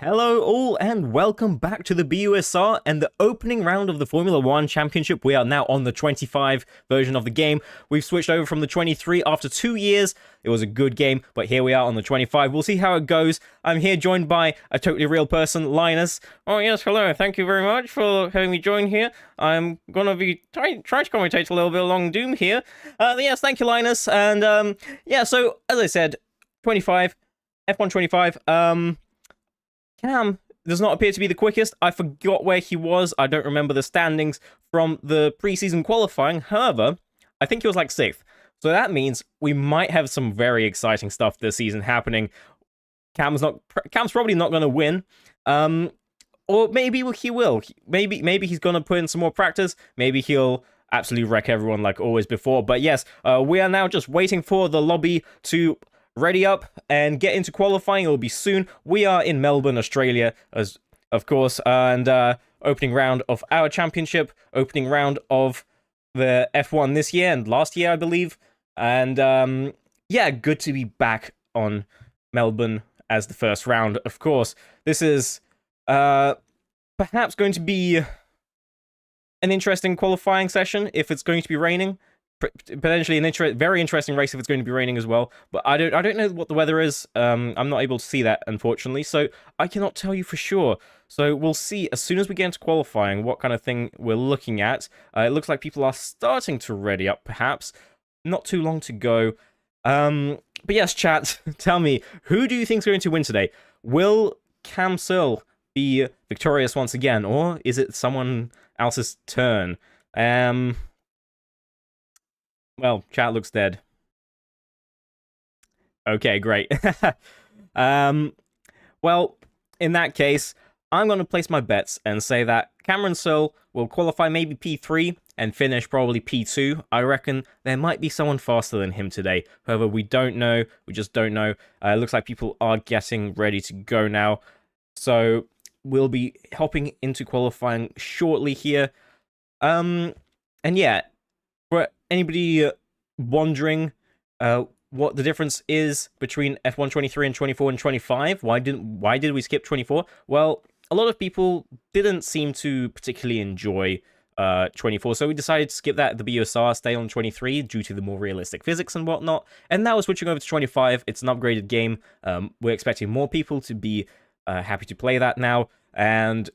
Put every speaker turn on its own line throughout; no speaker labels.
Hello all and welcome back to the BUSR and the opening round of the Formula 1 Championship. We are now on the 25 version of the game. We've switched over from the 23 after 2 years. It was a good game, but here we are on the 25. We'll see how it goes. I'm here joined by a totally real person, Linus. Oh yes, hello. Thank you very much for having me join here. I'm gonna be trying to commentate a little bit along Doom here. Yes, thank you, Linus. And yeah, so as I said, 25, F1 25. Cam does not appear to be the quickest. I forgot where he was. I don't remember the standings from the preseason qualifying. However, I think he was like 6th. So that means we might have some very exciting stuff this season happening. Cam's probably not going to win. Or maybe he will. Maybe he's going to put in some more practice. Maybe he'll absolutely wreck everyone like always before. But yes, we are now just waiting for the lobby to ready up and get into qualifying. It'll be soon. We are in Melbourne, Australia, as of course, and opening round of our championship, opening round of the F1 this year and last year, I believe. And yeah, good to be back on Melbourne as the first round. Of course, this is perhaps going to be an interesting qualifying session if it's going to be raining. Potentially an very interesting race if it's going to be raining as well, but I don't know what the weather is. I'm not able to see that, unfortunately, so I cannot tell you for sure. So we'll see as soon as we get into qualifying what kind of thing we're looking at. It looks like people are starting to ready up, perhaps. Not too long to go. But yes, chat, tell me, who do you think is going to win today? Will Cam Searle be victorious once again, or is it someone else's turn? Well, chat looks dead. Okay, great. Well, in that case, I'm going to place my bets and say that Cameron Searle will qualify maybe P3 and finish probably P2. I reckon there might be someone faster than him today. However, we don't know. We just don't know. It looks like people are getting ready to go now. So we'll be hopping into qualifying shortly here. And yeah, for anybody wondering what the difference is between F1 23 and 24 and 25, why did we skip 24? Well, a lot of people didn't seem to particularly enjoy 24, so we decided to skip that at the BUSR, stay on 23 due to the more realistic physics and whatnot, and now we're switching over to 25. It's an upgraded game. We're expecting more people to be happy to play that now, and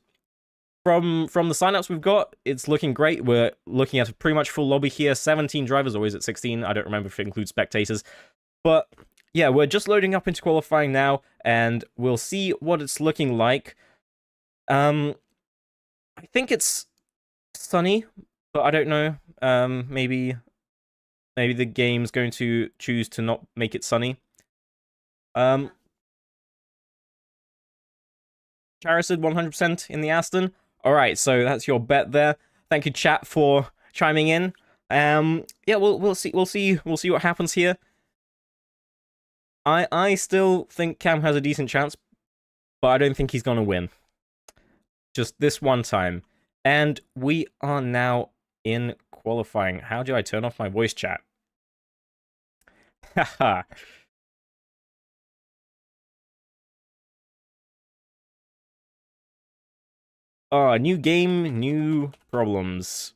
From the signups we've got, it's looking great. We're looking at a pretty much full lobby here. 17 drivers, or is it 16? I don't remember if it includes spectators. But yeah, we're just loading up into qualifying now, and we'll see what it's looking like. I think it's sunny, but I don't know. Maybe the game's going to choose to not make it sunny. Charizard 100% in the Aston. All right, so that's your bet there. Thank you, chat, for chiming in. Yeah, we'll see what happens here. I still think Cam has a decent chance, but I don't think he's gonna win. Just this one time, and we are now in qualifying. How do I turn off my voice chat? Haha. Oh, new game, new problems.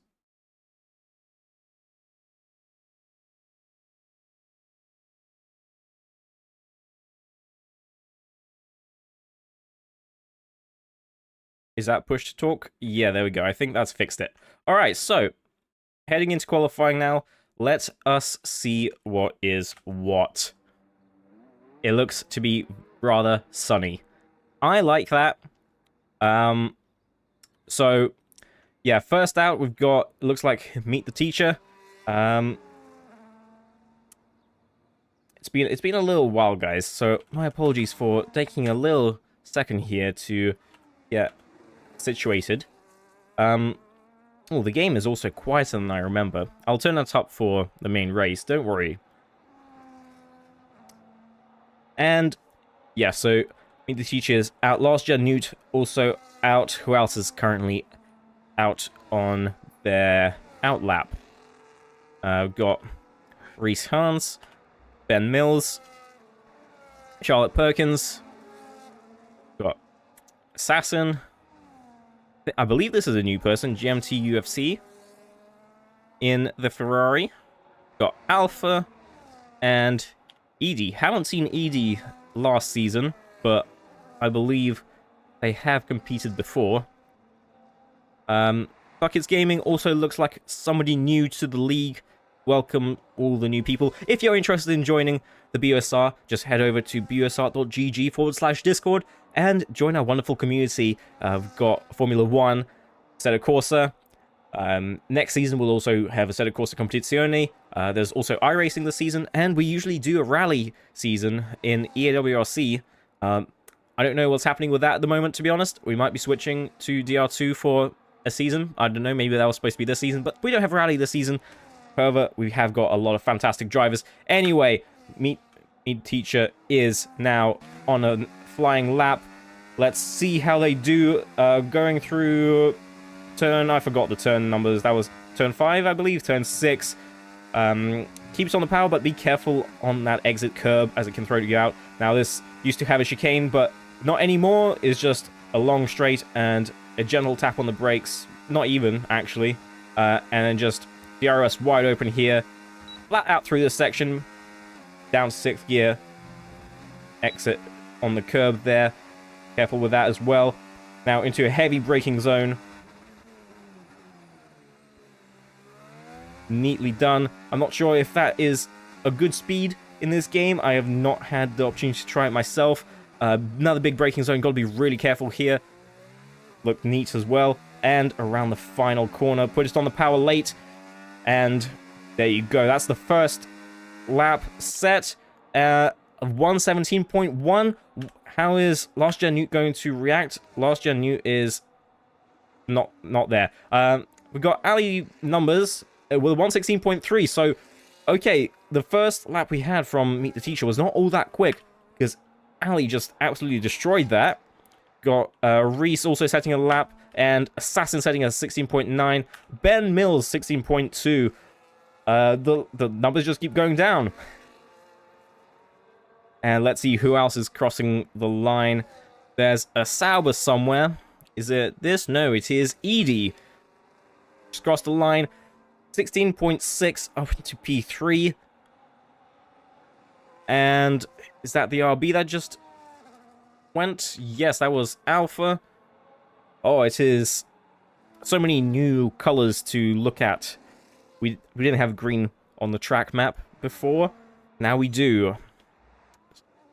Is that push to talk? Yeah, there we go. I think that's fixed it. All right, so heading into qualifying now. Let us see what is what. It looks to be rather sunny. I like that. So, yeah, first out we've got, looks like Meet the Teacher. It's been a little while, guys, so my apologies for taking a little second here to get situated. Oh, the game is also quieter than I remember. I'll turn that up for the main race, don't worry. And, yeah, so Meet the Teacher is out. Last Gen Newt also out. Who else is currently out on their out lap? We've got Reese Hans, Ben Mills, Charlotte Perkins, got Assassin. I believe this is a new person, GMT UFC. In the Ferrari. Got Alpha and Edie. Haven't seen Edie last season, but I believe they have competed before. Buckets Gaming also looks like somebody new to the league. Welcome all the new people. If you're interested in joining the BUSR, just head over to busr.gg/Discord and join our wonderful community. We've got Formula 1, Assetto Corsa. Next season we'll also have Assetto Corsa Competizione. There's also iRacing this season, and we usually do a rally season in EAWRC. I don't know what's happening with that at the moment, to be honest. We might be switching to DR2 for a season. I don't know, maybe that was supposed to be this season, but we don't have rally this season. However, we have got a lot of fantastic drivers. Anyway, Meet Teacher is now on a flying lap. Let's see how they do going through turn... I forgot the turn numbers. That was turn 5, I believe. Turn 6. Keeps on the power, but be careful on that exit curb as it can throw you out. Now, this used to have a chicane, but not anymore. It's just a long straight and a gentle tap on the brakes. Not even, actually. And then just... DRS wide open here. Flat out through this section. Down 6th gear. Exit on the curb there. Careful with that as well. Now into a heavy braking zone. Neatly done. I'm not sure if that is a good speed in this game. I have not had the opportunity to try it myself. Another big braking zone. Got to be really careful here. Look neat as well. And around the final corner. Put it on the power late. And there you go. That's the first lap set. 117.1. How is Last Gen Newt going to react? Last Gen Newt is not there. We got Ali numbers with 116.3. So, okay, the first lap we had from Meet the Teacher was not all that quick because Ali just absolutely destroyed that. Got Reese also setting a lap. And Assassin setting a 16.9. Ben Mills, 16.2. The numbers just keep going down. And let's see who else is crossing the line. There's a Sauber somewhere. Is it this? No, it is Edie. Just crossed the line. 16.6 up into P3. And is that the RB that just went? Yes, that was Alpha. Oh, it is so many new colors to look at. We didn't have green on the track map before. Now we do.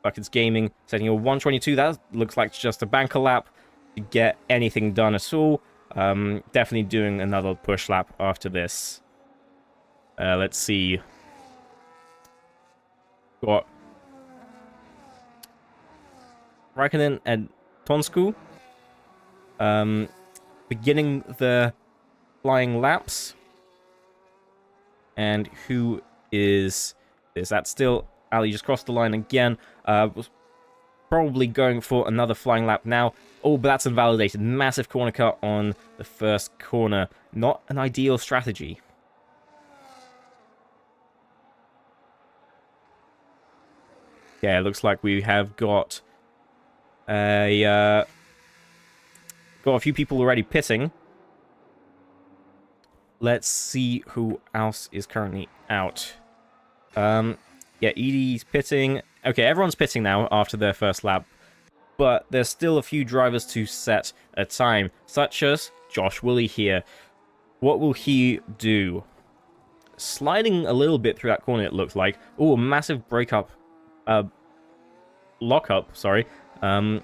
Buckets Gaming setting a 122. That looks like just a banker lap to get anything done at all. Definitely doing another push lap after this. Let's see. Got Raikkonen and Tonsku. Beginning the flying laps. And who is that still? Ali just crossed the line again. Was probably going for another flying lap now. Oh, but that's invalidated. Massive corner cut on the first corner. Not an ideal strategy. Yeah, it looks like we have got a few people already pitting. Let's see who else is currently out. Yeah, Edie's pitting. Okay, everyone's pitting now after their first lap. But there's still a few drivers to set a time, such as Josh Woolley here. What will he do? Sliding a little bit through that corner, it looks like. Oh, a massive breakup. Lockup, sorry. I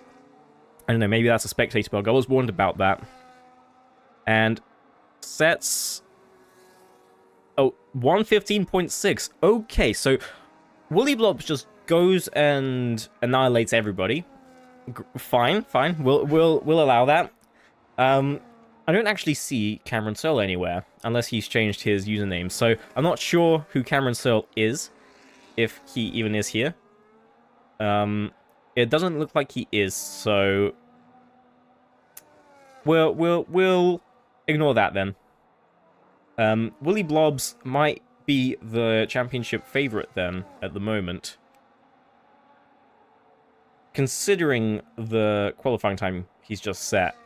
don't know, maybe that's a spectator bug. I was warned about that. And sets... Oh, 115.6. Okay, so Woolly Blobs just goes and annihilates everybody. Fine. We'll allow that. I don't actually see Cameron Searle anywhere, unless he's changed his username. So I'm not sure who Cameron Searle is, if he even is here. It doesn't look like he is, so we'll ignore that then. Woolly Blobs might be the championship favorite then at the moment. considering the qualifying time he's just set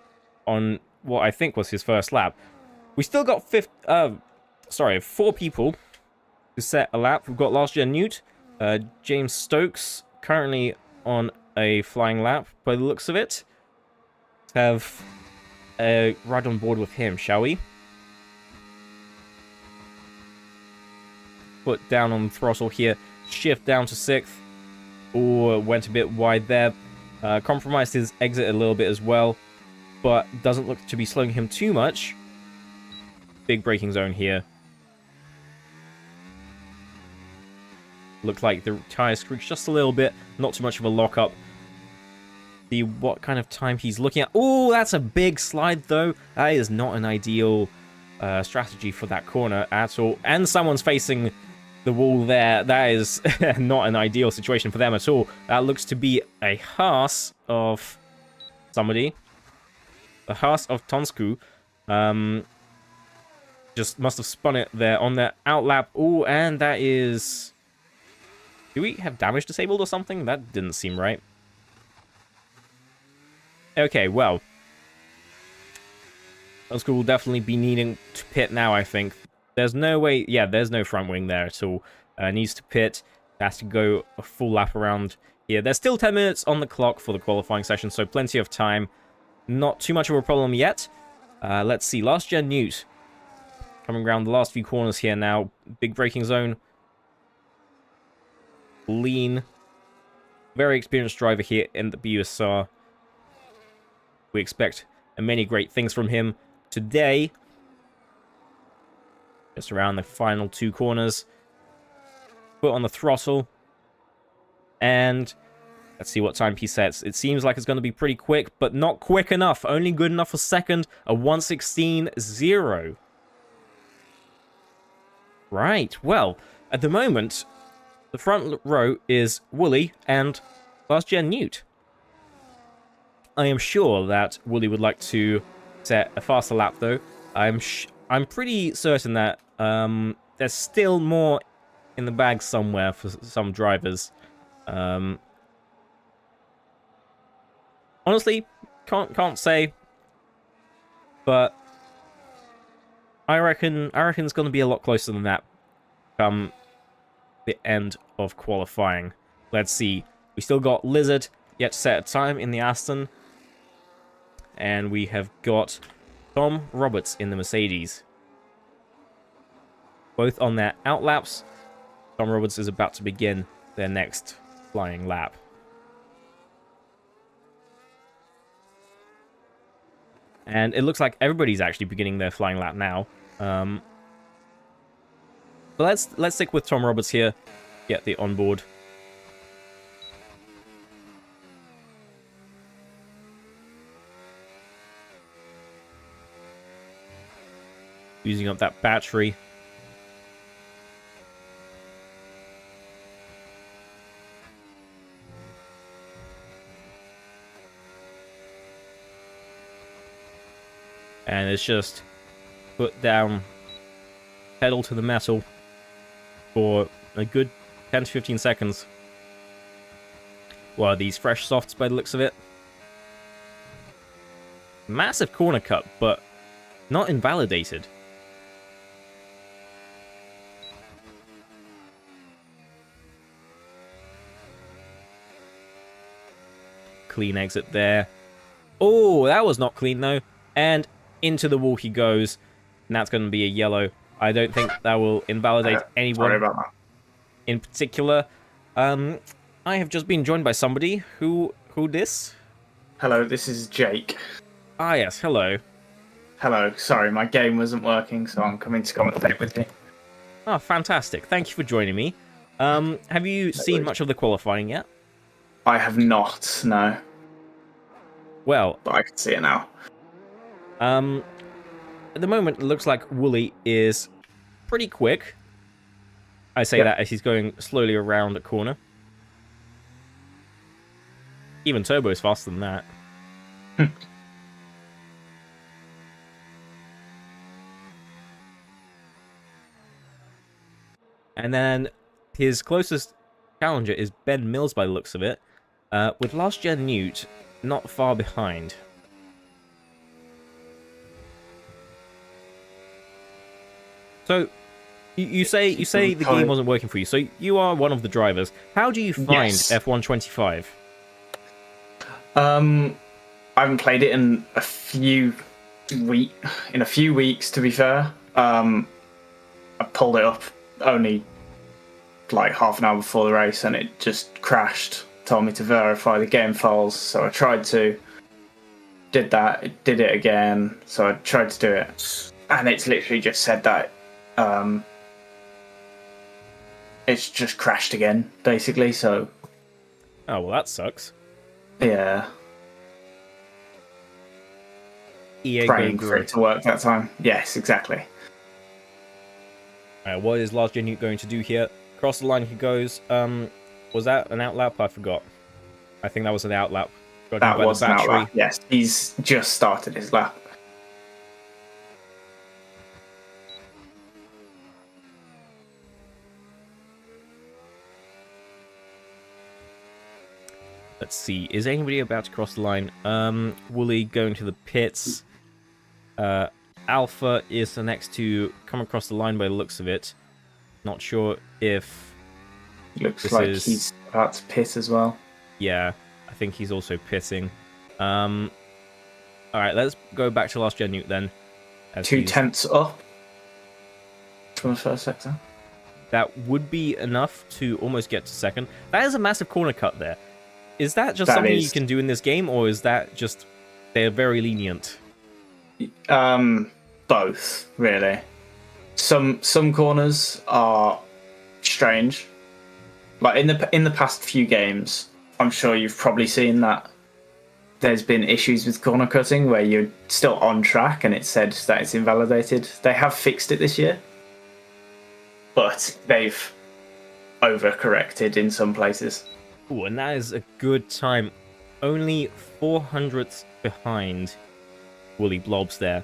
on what I think was his first lap, we still got 4 people who set a lap. We've got last gen Newt, James Stokes, currently on a flying lap by the looks of it. Let's have a ride on board with him, shall we? Put down on the throttle here, shift down to 6th. Ooh, went a bit wide there. Compromised his exit a little bit as well, but doesn't look to be slowing him too much. Big braking zone here. Looked like the tires screeched just a little bit, not too much of a lockup. See what kind of time he's looking at. Oh, that's a big slide though. That is not an ideal strategy for that corner at all. And someone's facing the wall there. That is not an ideal situation for them at all. That looks to be a Haas of somebody. A Haas of Tonsku. Just must have spun it there on the outlap. Oh, and that is... Do we have damage disabled or something? That didn't seem right. Okay, well. Tonsku will definitely be needing to pit now, I think. There's no way... Yeah, there's no front wing there at all. Needs to pit. Has to go a full lap around here. There's still 10 minutes on the clock for the qualifying session, so plenty of time. Not too much of a problem yet. Let's see. Last gen Newt. Coming around the last few corners here now. Big braking zone. Lean. Very experienced driver here in the BUSR. We expect many great things from him today. Just around the final 2 corners. Foot on the throttle. And let's see what time he sets. It seems like it's going to be pretty quick, but not quick enough. Only good enough for second. A 1:16.0. Right, well, at the moment, the front row is Wooly and last gen Newt. I am sure that Wooly would like to set a faster lap, though. I'm pretty certain that there's still more in the bag somewhere for some drivers. Honestly, can't say, but I reckon it's going to be a lot closer than that come the end of qualifying. Let's see. We still got Lizard yet to set a time in the Aston. And we have got Tom Roberts in the Mercedes. Both on their outlaps. Tom Roberts is about to begin their next flying lap. And it looks like everybody's actually beginning their flying lap now. But let's stick with Tom Roberts here. Get the onboard. Using up that battery. And it's just put down pedal to the metal for a good 10 to 15 seconds. Well, these fresh softs by the looks of it. Massive corner cut, but not invalidated. Clean exit there. Oh, that was not clean though. And into the wall he goes. And that's going to be a yellow. I don't think that will invalidate anyone
Sorry about that.
in particular. I have just been joined by somebody. Who this?
Hello, this is Jake.
Ah, yes, hello.
Hello, sorry, my game wasn't working, so I'm coming to commentate with you.
Oh, fantastic. Thank you for joining me. Have you seen much of the qualifying yet?
I have not, no.
Well,
But I can see it now.
at the moment, it looks like Wooly is pretty quick. I say that as he's going slowly around the corner. Even Turbo is faster than that. And then his closest challenger is Ben Mills by the looks of it. with last gen Newt not far behind. So you say the game wasn't working for you. So you are one of the drivers. How do you find F125?
I haven't played it in a few weeks. To be fair, I pulled it up only like half an hour before the race, and it just crashed. Told me to verify the game files, so I tried to. Did that. It did it again, so I tried to do it, and it's literally just said that. It's just crashed again, basically. So.
Oh well, that sucks.
Yeah.
EA
Praying for it to work that time. Yes, exactly.
Alright, what is Last Gen Newt going to do here? Across the line he goes. Was that an outlap? I forgot. I think that was an outlap.
That was an outlap. Yes, he's just started his lap.
Let's see. Is anybody about to cross the line? Wooly going to the pits. Alpha is the next to come across the line by the looks of it. Not sure if...
Looks like he's about to pit as well.
Yeah, I think he's also pitting. Alright, let's go back to Last Gen Newt then.
2 tenths up from the first sector.
That would be enough to almost get to second. That is a massive corner cut there. Is that just something you can do in this game, or is that just they're very lenient?
Both, really. Some corners are strange. Like in the past few games, I'm sure you've probably seen that there's been issues with corner cutting where you're still on track and it said that it's invalidated. They have fixed it this year, but they've overcorrected in some places.
Ooh, and that is a good time. Only 400ths behind Woolly Blobs there.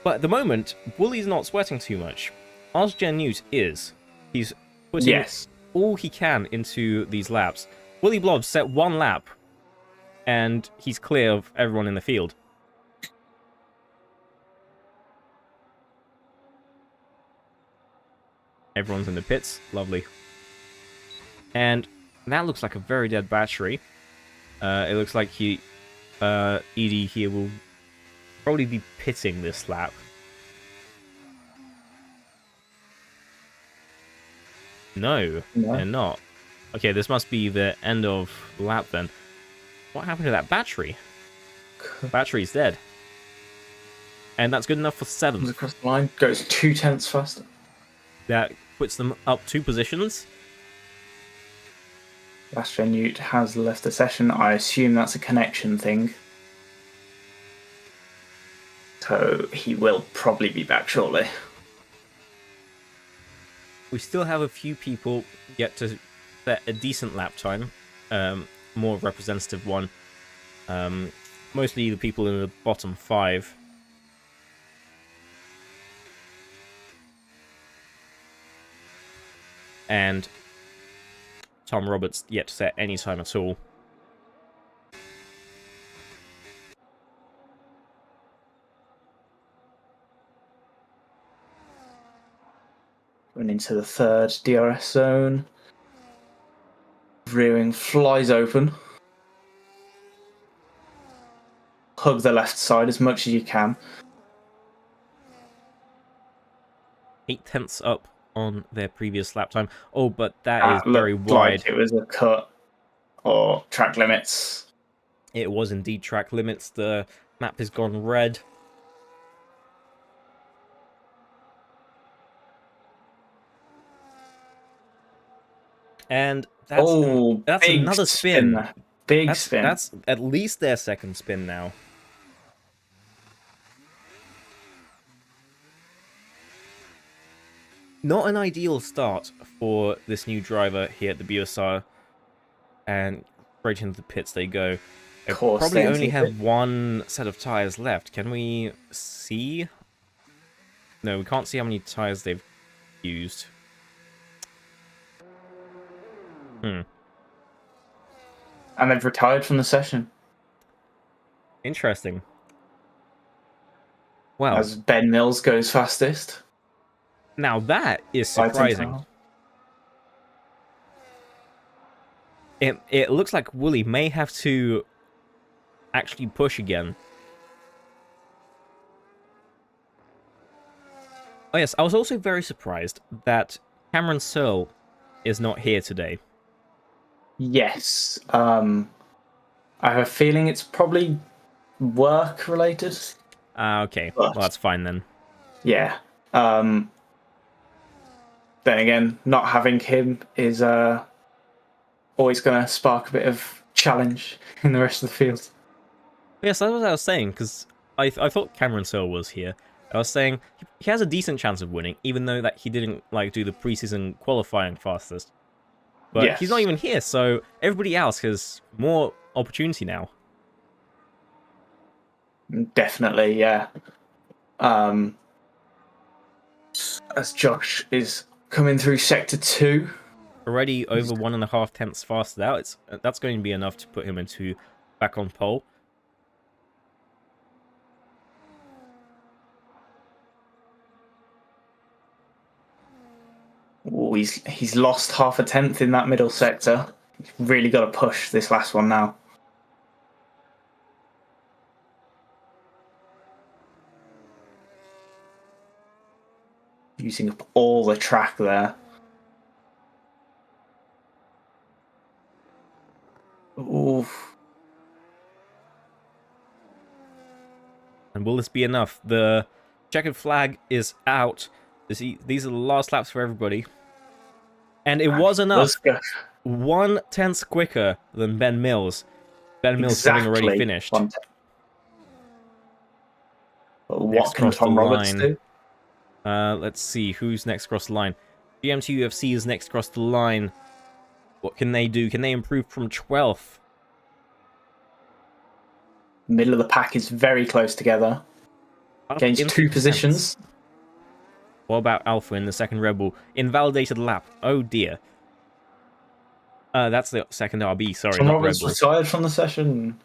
But at the moment, Wooly's not sweating too much. Last Gen Newt is. He's putting all he can into these laps. Woolly Blobs set 1 lap, and he's clear of everyone in the field. Everyone's in the pits. Lovely. And that looks like a very dead battery. It looks like Edie here will probably be pitting this lap. No, they're not. Okay, this must be the end of lap then. What happened to that battery? Battery's dead. And that's good enough for 7th.
Comes across the line, goes 2 tenths faster.
That puts them up 2 positions.
Last Gen Newt has left the session. I assume that's a connection thing. So he will probably be back shortly.
We still have a few people yet to set a decent lap time. More representative one. Mostly the people in the bottom 5. And Tom Roberts yet to set any time at all.
Going into the 3rd DRS zone. Rearing flies open. Hug the left side as much as you can.
8 tenths up on their previous lap time. Oh, but that is very wide.
Like it was a cut or track limits.
It was indeed track limits. The map has gone red. And that's another spin.
Big spin.
That's at least their 2nd spin now. Not an ideal start for this new driver here at the BUSR. And straight into the pits they go. They probably only have 1 set of tyres left. Can we see? No, we can't see how many tyres they've used.
and they've retired from the session.
Interesting. Well,
as Ben Mills goes fastest.
now that is
Right in
surprising.
time.
It looks like Wooly may have to actually push again. Oh yes, I was also very surprised that Cameron Searle is not here today.
Yes. I have a feeling it's probably work related.
Okay.
But,
Well, that's fine then.
yeah. Then again, not having him is always going to spark a bit of challenge in the rest of the field.
Yes, that's what I was saying, because I thought Cameron Searle was here. I was saying he has a decent chance of winning, even though that he didn't like do the preseason qualifying fastest. But
Yes.
he's not even here, so everybody else has more opportunity now.
Definitely, yeah. As Josh is coming through sector 2.
Already over 1.5 tenths faster out. That's going to be enough to put him into back on pole.
Oh, he's lost half a tenth in that middle sector. He's really got to push this last one now. Using up all the track there. Oof.
And will this be enough? The checkered flag is out. These are the last laps for everybody. And it was enough. 1/10 quicker than Ben Mills. Ben Mills having already finished.
What can Tom Roberts do?
Let's see, who's next across the line? GMT UFC is next across the line. What can they do? Can they improve from 12th?
Middle of the pack is very close together. Gains 2 positions.
What about Alpha in the second Red Bull? Invalidated lap. Oh dear. That's the second RB, sorry,
Tom
not
Roberts
Red Bull.
retired from the session.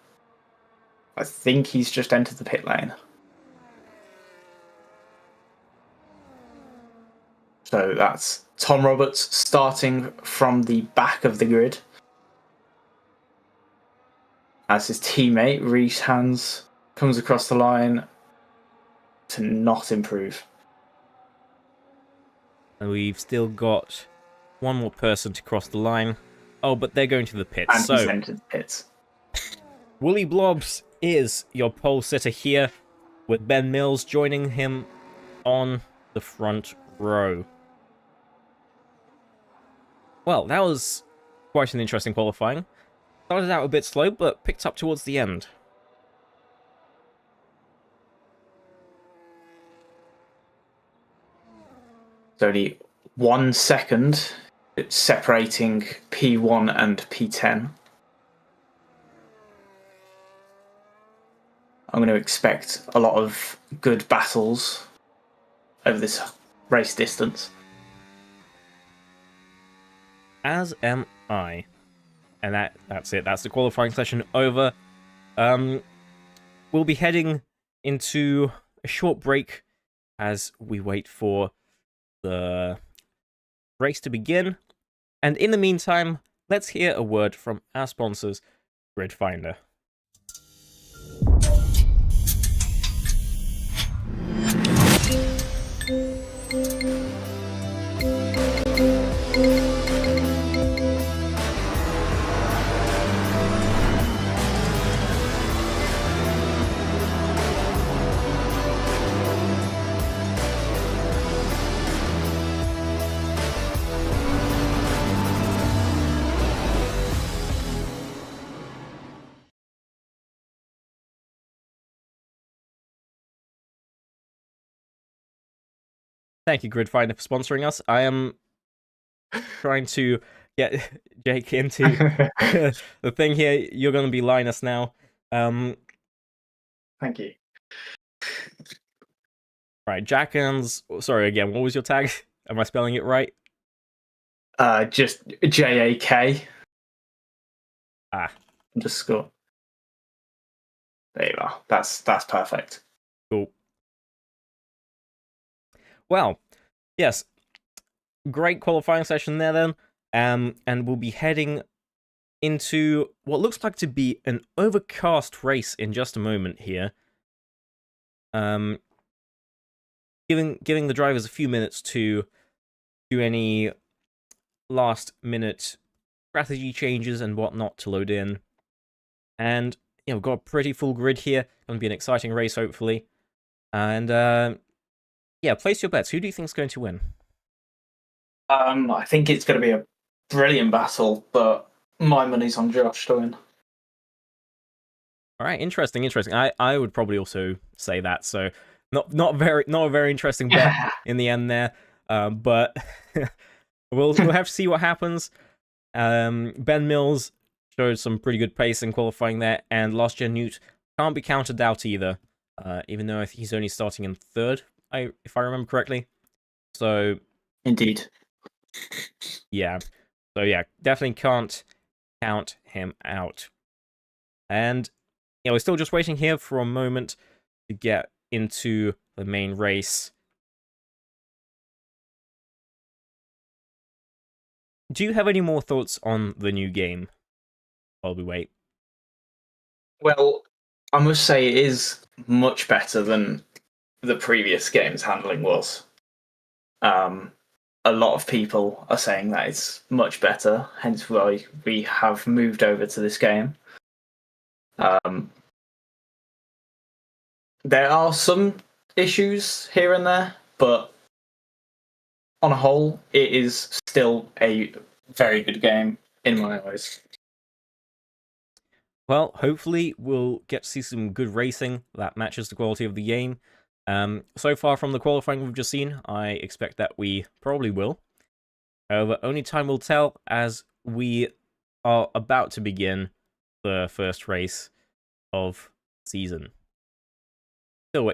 I think he's just entered the pit lane. So that's Tom Roberts starting from the back of the grid. As his teammate, Reese Hans, comes across the line to not improve.
And we've still got one more person to cross the line. Oh, but they're going to the pits.
And he's entered the pits.
Woolly Blobs is your pole sitter here, with Ben Mills joining him on the front row. Well, that was quite an interesting qualifying. Started out a bit slow, but picked up towards the end.
It's only 1 second separating P1 and P10. I'm going to expect a lot of good battles over this race distance.
As am I. And that's it. That's the qualifying session over. We'll be heading into a short break as we wait for the race to begin. And in the meantime, let's hear a word from our sponsors, Grid Finder. Thank you, Grid Finder, for sponsoring us. I am trying to get Jake into the thing here. You're going to be Linus now.
Thank you.
Right, Jackans. Sorry again. What was your tag? Am I spelling it right?
Just JAK.
Ah,
underscore. There you are. That's perfect.
Cool. Well, yes, great qualifying session there then. And we'll be heading into what looks like to be an overcast race in just a moment here. Giving the drivers a few minutes to do any last minute strategy changes and whatnot to load in. And we've got a pretty full grid here. Going to be an exciting race, hopefully. And place your bets. Who do you think is going to win?
I think it's going to be a brilliant battle, but my money's on Josh to win.
All right, interesting. I would probably also say that. So not a very interesting bet in the end there. But we'll have to see what happens. Ben Mills showed some pretty good pace in qualifying there, and Last Gen Newt can't be counted out either. Even though he's only starting in third, if I remember correctly. So
indeed.
Yeah. So yeah, definitely can't count him out. And we're still just waiting here for a moment to get into the main race. Do you have any more thoughts on the new game while we wait?
Well, I must say it is much better than the previous game's handling was. A lot of people are saying that it's much better, hence why we have moved over to this game. There are some issues here and there, but on a whole, it is still a very good game in my eyes.
Well, hopefully we'll get to see some good racing that matches the quality of the game. So far from the qualifying we've just seen, I expect that we probably will. However, only time will tell, as we are about to begin the first race of season.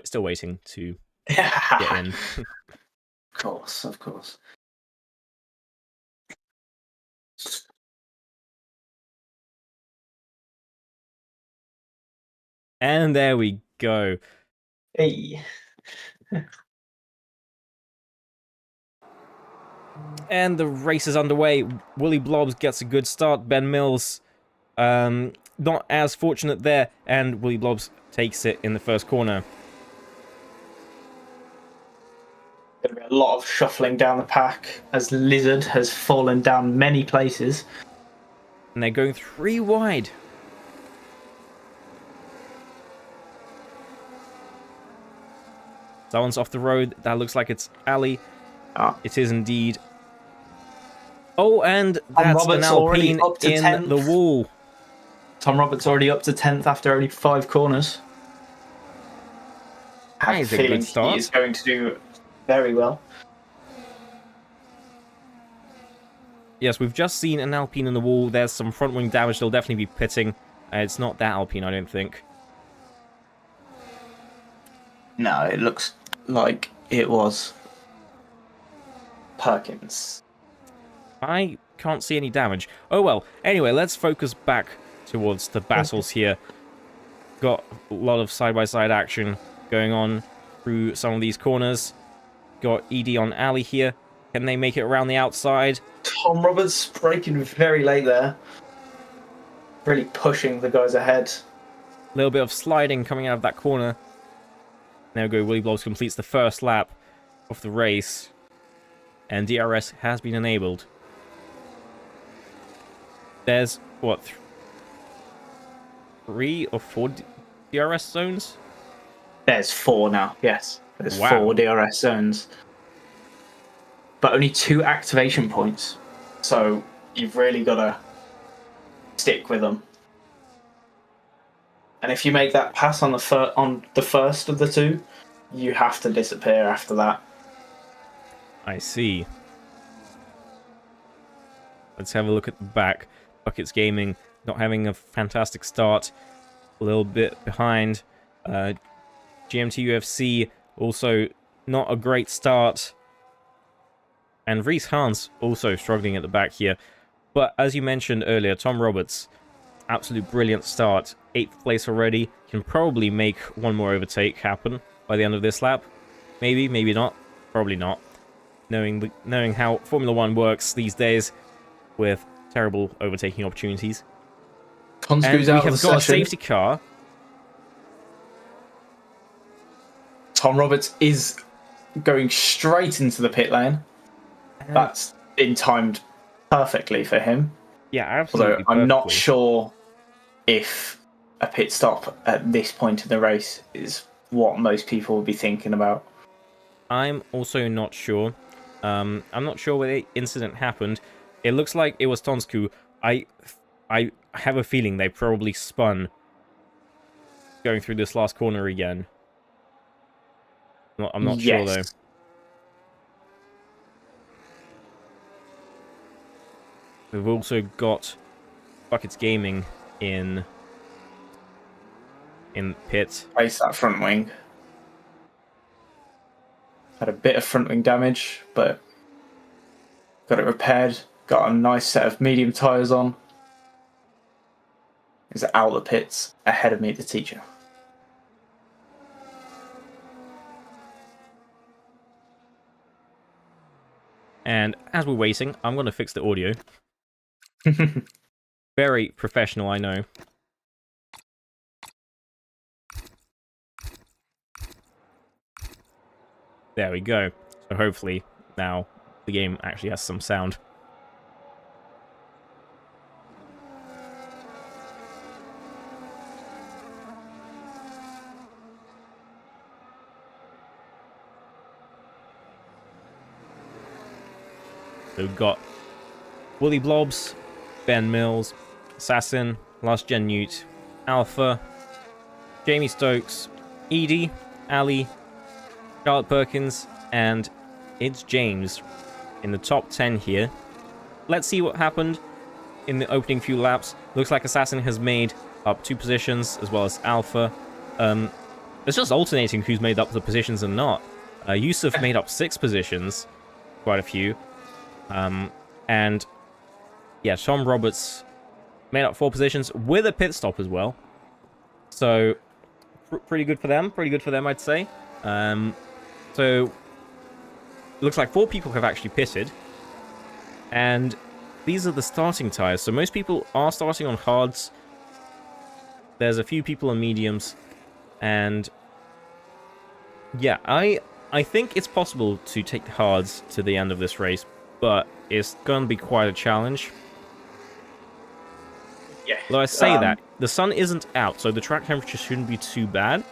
Still waiting to get in.
Of course.
And there we go.
Hey.
And the race is underway. Willy Blobs gets a good start. Ben Mills, not as fortunate there, and Willy Blobs takes it in the first corner.
Going to be a lot of shuffling down the pack as Lizard has fallen down many places.
And they're going 3 wide. That one's off the road. That looks like it's Ali. It is indeed. Oh, and that's an Alpine in 10th. The wall.
Tom Roberts already up to 10th after only 5 corners. I have a feeling he is going to do very well.
Yes, we've just seen an Alpine in the wall. There's some front wing damage. They'll definitely be pitting. It's not that Alpine, I don't think.
No, it looks like it was Perkins.
I can't see any damage. Oh well. Anyway, let's focus back towards the battles here. Got a lot of side-by-side action going on through some of these corners. Got ED on Ali here. Can they make it around the outside?
Tom Roberts braking very late there. Really pushing the guys ahead.
A little bit of sliding coming out of that corner. There we go. Willy Blobs completes the first lap of the race. And DRS has been enabled. There's, what, 3 or 4 DRS zones?
There's 4 now, yes. There's 4 DRS zones. But only 2 activation points. So you've really got to stick with them. And if you make that pass on the first of the 2, you have to disappear after that.
I see. Let's have a look at the back. Buckets Gaming not having a fantastic start. A little bit behind. GMT UFC also not a great start. And Reese Hans also struggling at the back here. But as you mentioned earlier, Tom Roberts, absolute brilliant start. 8th place already. Can probably make one more overtake happen by the end of this lap. Maybe, maybe not. Probably not. Knowing how Formula 1 works these days with terrible overtaking opportunities.
Cons
And
goes
we
out of
have
the
got a
session.
safety car.
Tom Roberts is going straight into the pit lane. That's been timed perfectly for him.
Yeah, absolutely.
Although I'm not
perfectly.
sure if a pit stop at this point in the race is what most people will be thinking about.
I'm also not sure. I'm not sure where the incident happened. It looks like it was Tonsku. I have a feeling they probably spun going through this last corner again. I'm not sure, though. We've also got Buckets Gaming in pit.
Place that front wing. Had a bit of front wing damage, but got it repaired. Got a nice set of medium tyres on. Is out the pits ahead of Meet the Teacher.
And as we're waiting, I'm going to fix the audio. Very professional, I know. There we go. So hopefully now the game actually has some sound. So we've got Woolly Blobs, Ben Mills, Assassin, Last Gen Newt, Alpha, Jamie Stokes, Edie, Ali, Charlotte Perkins, and it's James in the top 10 here. Let's see what happened in the opening few laps. Looks like Assassin has made up 2 positions, as well as Alpha. It's just alternating who's made up the positions and not. Yusuf made up 6 positions, quite a few. And yeah, Tom Roberts made up 4 positions with a pit stop as well. So pretty good for them. Pretty good for them, I'd say. So looks like 4 people have actually pitted. And these are the starting tires. So most people are starting on hards. There's a few people on mediums. And yeah, I think it's possible to take the hards to the end of this race, but it's going to be quite a challenge.
Yeah.
Though I say that, the sun isn't out, so the track temperature shouldn't be too bad.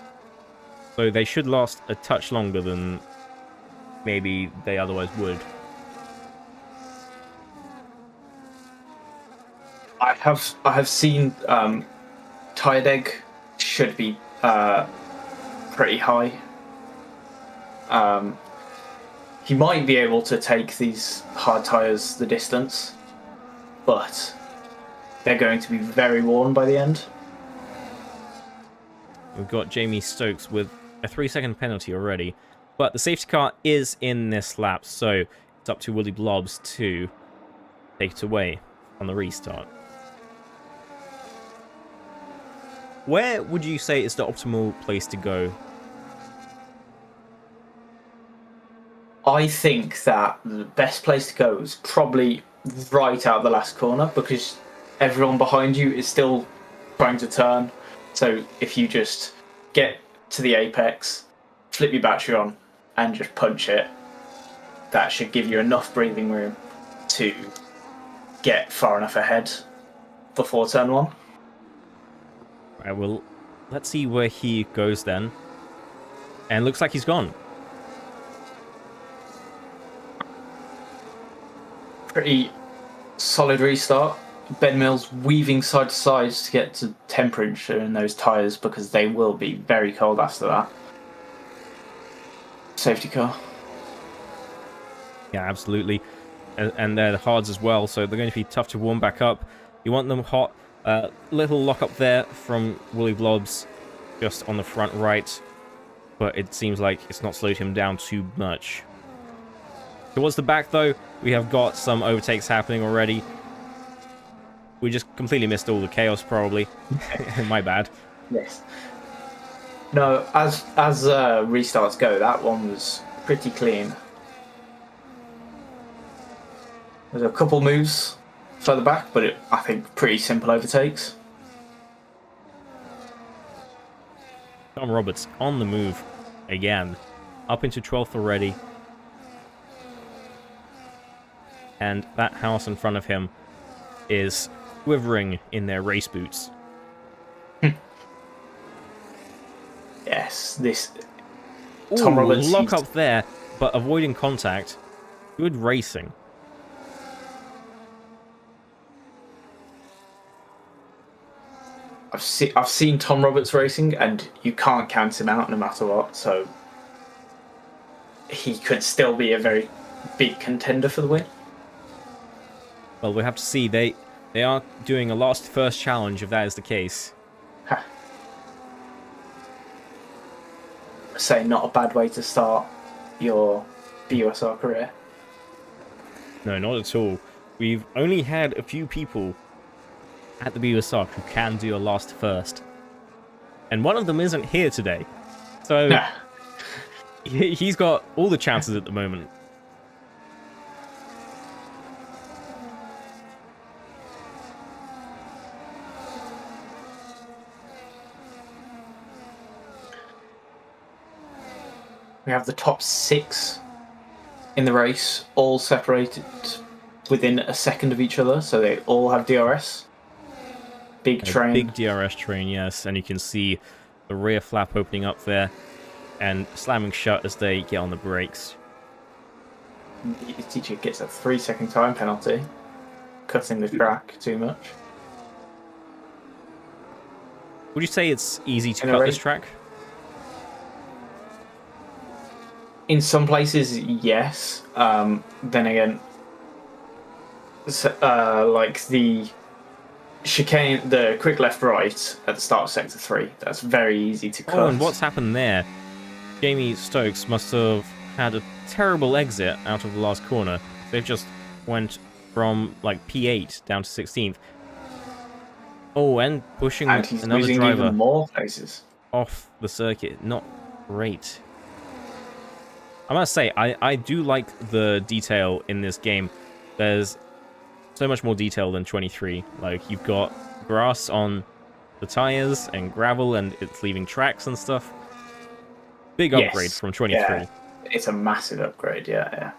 So they should last a touch longer than maybe they otherwise would.
I have seen tire deg should be pretty high. He might be able to take these hard tires the distance, but they're going to be very worn by the end.
We've got Jamie Stokes with a 3-second penalty already, but the safety car is in this lap, so it's up to Willy Blobs to take it away on the restart. Where would you say is the optimal place to go?
I think that the best place to go is probably right out the last corner, because everyone behind you is still trying to turn. So if you just get to the apex, flip your battery on, and just punch it, that should give you enough breathing room to get far enough ahead before turn 1.
Right, well, let's see where he goes then. And looks like he's gone.
Pretty solid restart. Ben Mills weaving side to side to get to temperature in those tyres, because they will be very cold after that. Safety car.
Yeah, absolutely. And they're the hards as well, so they're going to be tough to warm back up. You want them hot. Little lock up there from Willy Blobs, just on the front right, but it seems like it's not slowed him down too much. Towards the back, though, we have got some overtakes happening already. We just completely missed all the chaos, probably. My bad.
Yes. No, as restarts go, that one was pretty clean. There's a couple moves further back, but I think pretty simple overtakes.
Tom Roberts on the move again. Up into 12th already. And that house in front of him is quivering in their race boots.
Yes, this...
Ooh,
Tom Roberts...
lock up there, but avoiding contact. Good racing.
I've seen Tom Roberts racing, and you can't count him out no matter what, so he could still be a very big contender for the win.
Well, we have to see. They are doing a last first challenge, if that is the case.
Say, not a bad way to start your BUSR career.
No, not at all. We've only had a few people at the BUSR who can do a last first. And one of them isn't here today. So
Nah.
he's got all the chances at the moment.
We have the top 6 in the race, all separated within a second of each other, so they all have DRS. Big train.
Big DRS train, yes. And you can see the rear flap opening up there and slamming shut as they get on the brakes.
The teacher gets a 3-second time penalty, cutting the track too much.
Would you say it's easy to cut this track?
In some places, yes. Then again, like the chicane, the quick left-right at the start of Sector 3, that's very easy to cut.
Oh, and what's happened there? Jamie Stokes must have had a terrible exit out of the last corner. They've just went from, like, P8 down to 16th. Oh, and pushing
and he's
another
losing
driver
even more places
off the circuit. Not great. I must say, I do like the detail in this game. There's so much more detail than 23. Like, you've got grass on the tires and gravel, and it's leaving tracks and stuff. Big upgrade from 23.
Yeah, it's a massive upgrade, yeah.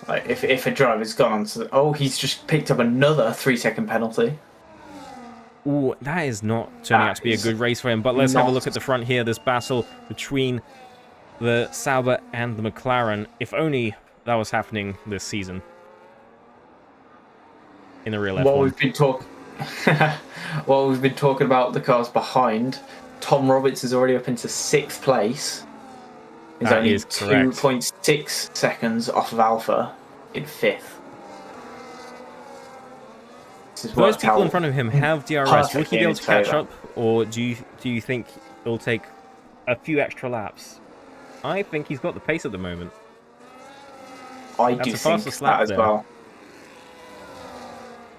Like, if a driver's gone on to... Oh, he's just picked up another 3-second penalty.
Ooh, that is not turning out to be a good race for him. But let's have a look at the front here. This battle between the Sauber and the McLaren. If only that was happening this season. In the real F1.
While we've been talking about the cars behind, Tom Roberts is already up into 6th place. He's only 2.6 seconds off of Alpha in 5th.
Those people in front of him have DRS. Will he be able to catch up, or do you think it'll take a few extra laps? I think he's got the pace at the moment.
I do think that as well.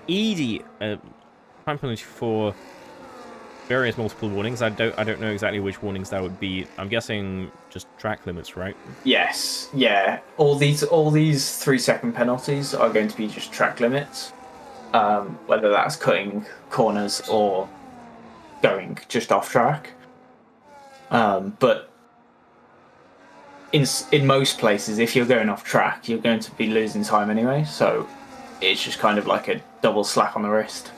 Edie, time penalty for various multiple warnings. I don't know exactly which warnings that would be. I'm guessing just track limits, right?
Yes, yeah. All these 3-second penalties are going to be just track limits. Whether that's cutting corners or going just off track. But in most places, if you're going off track, you're going to be losing time anyway. So it's just kind of like a double slap on the wrist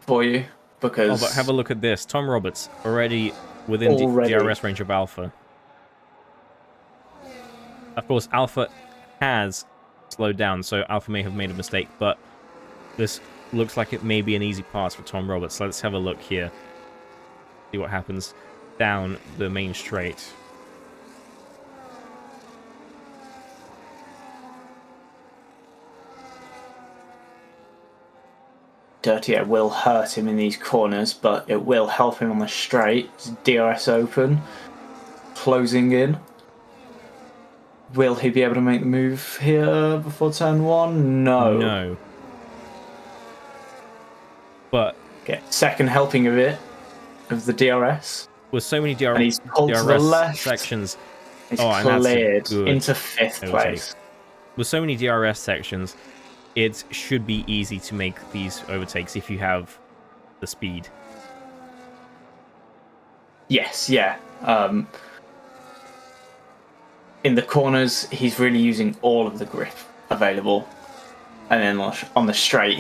for you. Because
but have a look at this. Tom Roberts already within DRS range of Alpha. Of course, Alpha has slowed down, so Alpha may have made a mistake, but this looks like it may be an easy pass for Tom Roberts. So let's have a look here. See what happens down the main straight.
Dirty Air will hurt him in these corners, but it will help him on the straight. DRS open, closing in. Will he be able to make the move here before turn 1? No.
No. But
Get second helping of it, of the DRS.
with so many
And he's pulled to the
DRS
left.
sections,
He's
and that's a
cleared
good
into 5th
overtake.
place.
With so many DRS sections, it should be easy to make these overtakes if you have the speed.
Yes, yeah. In the corners, he's really using all of the grip available. And then on the straight,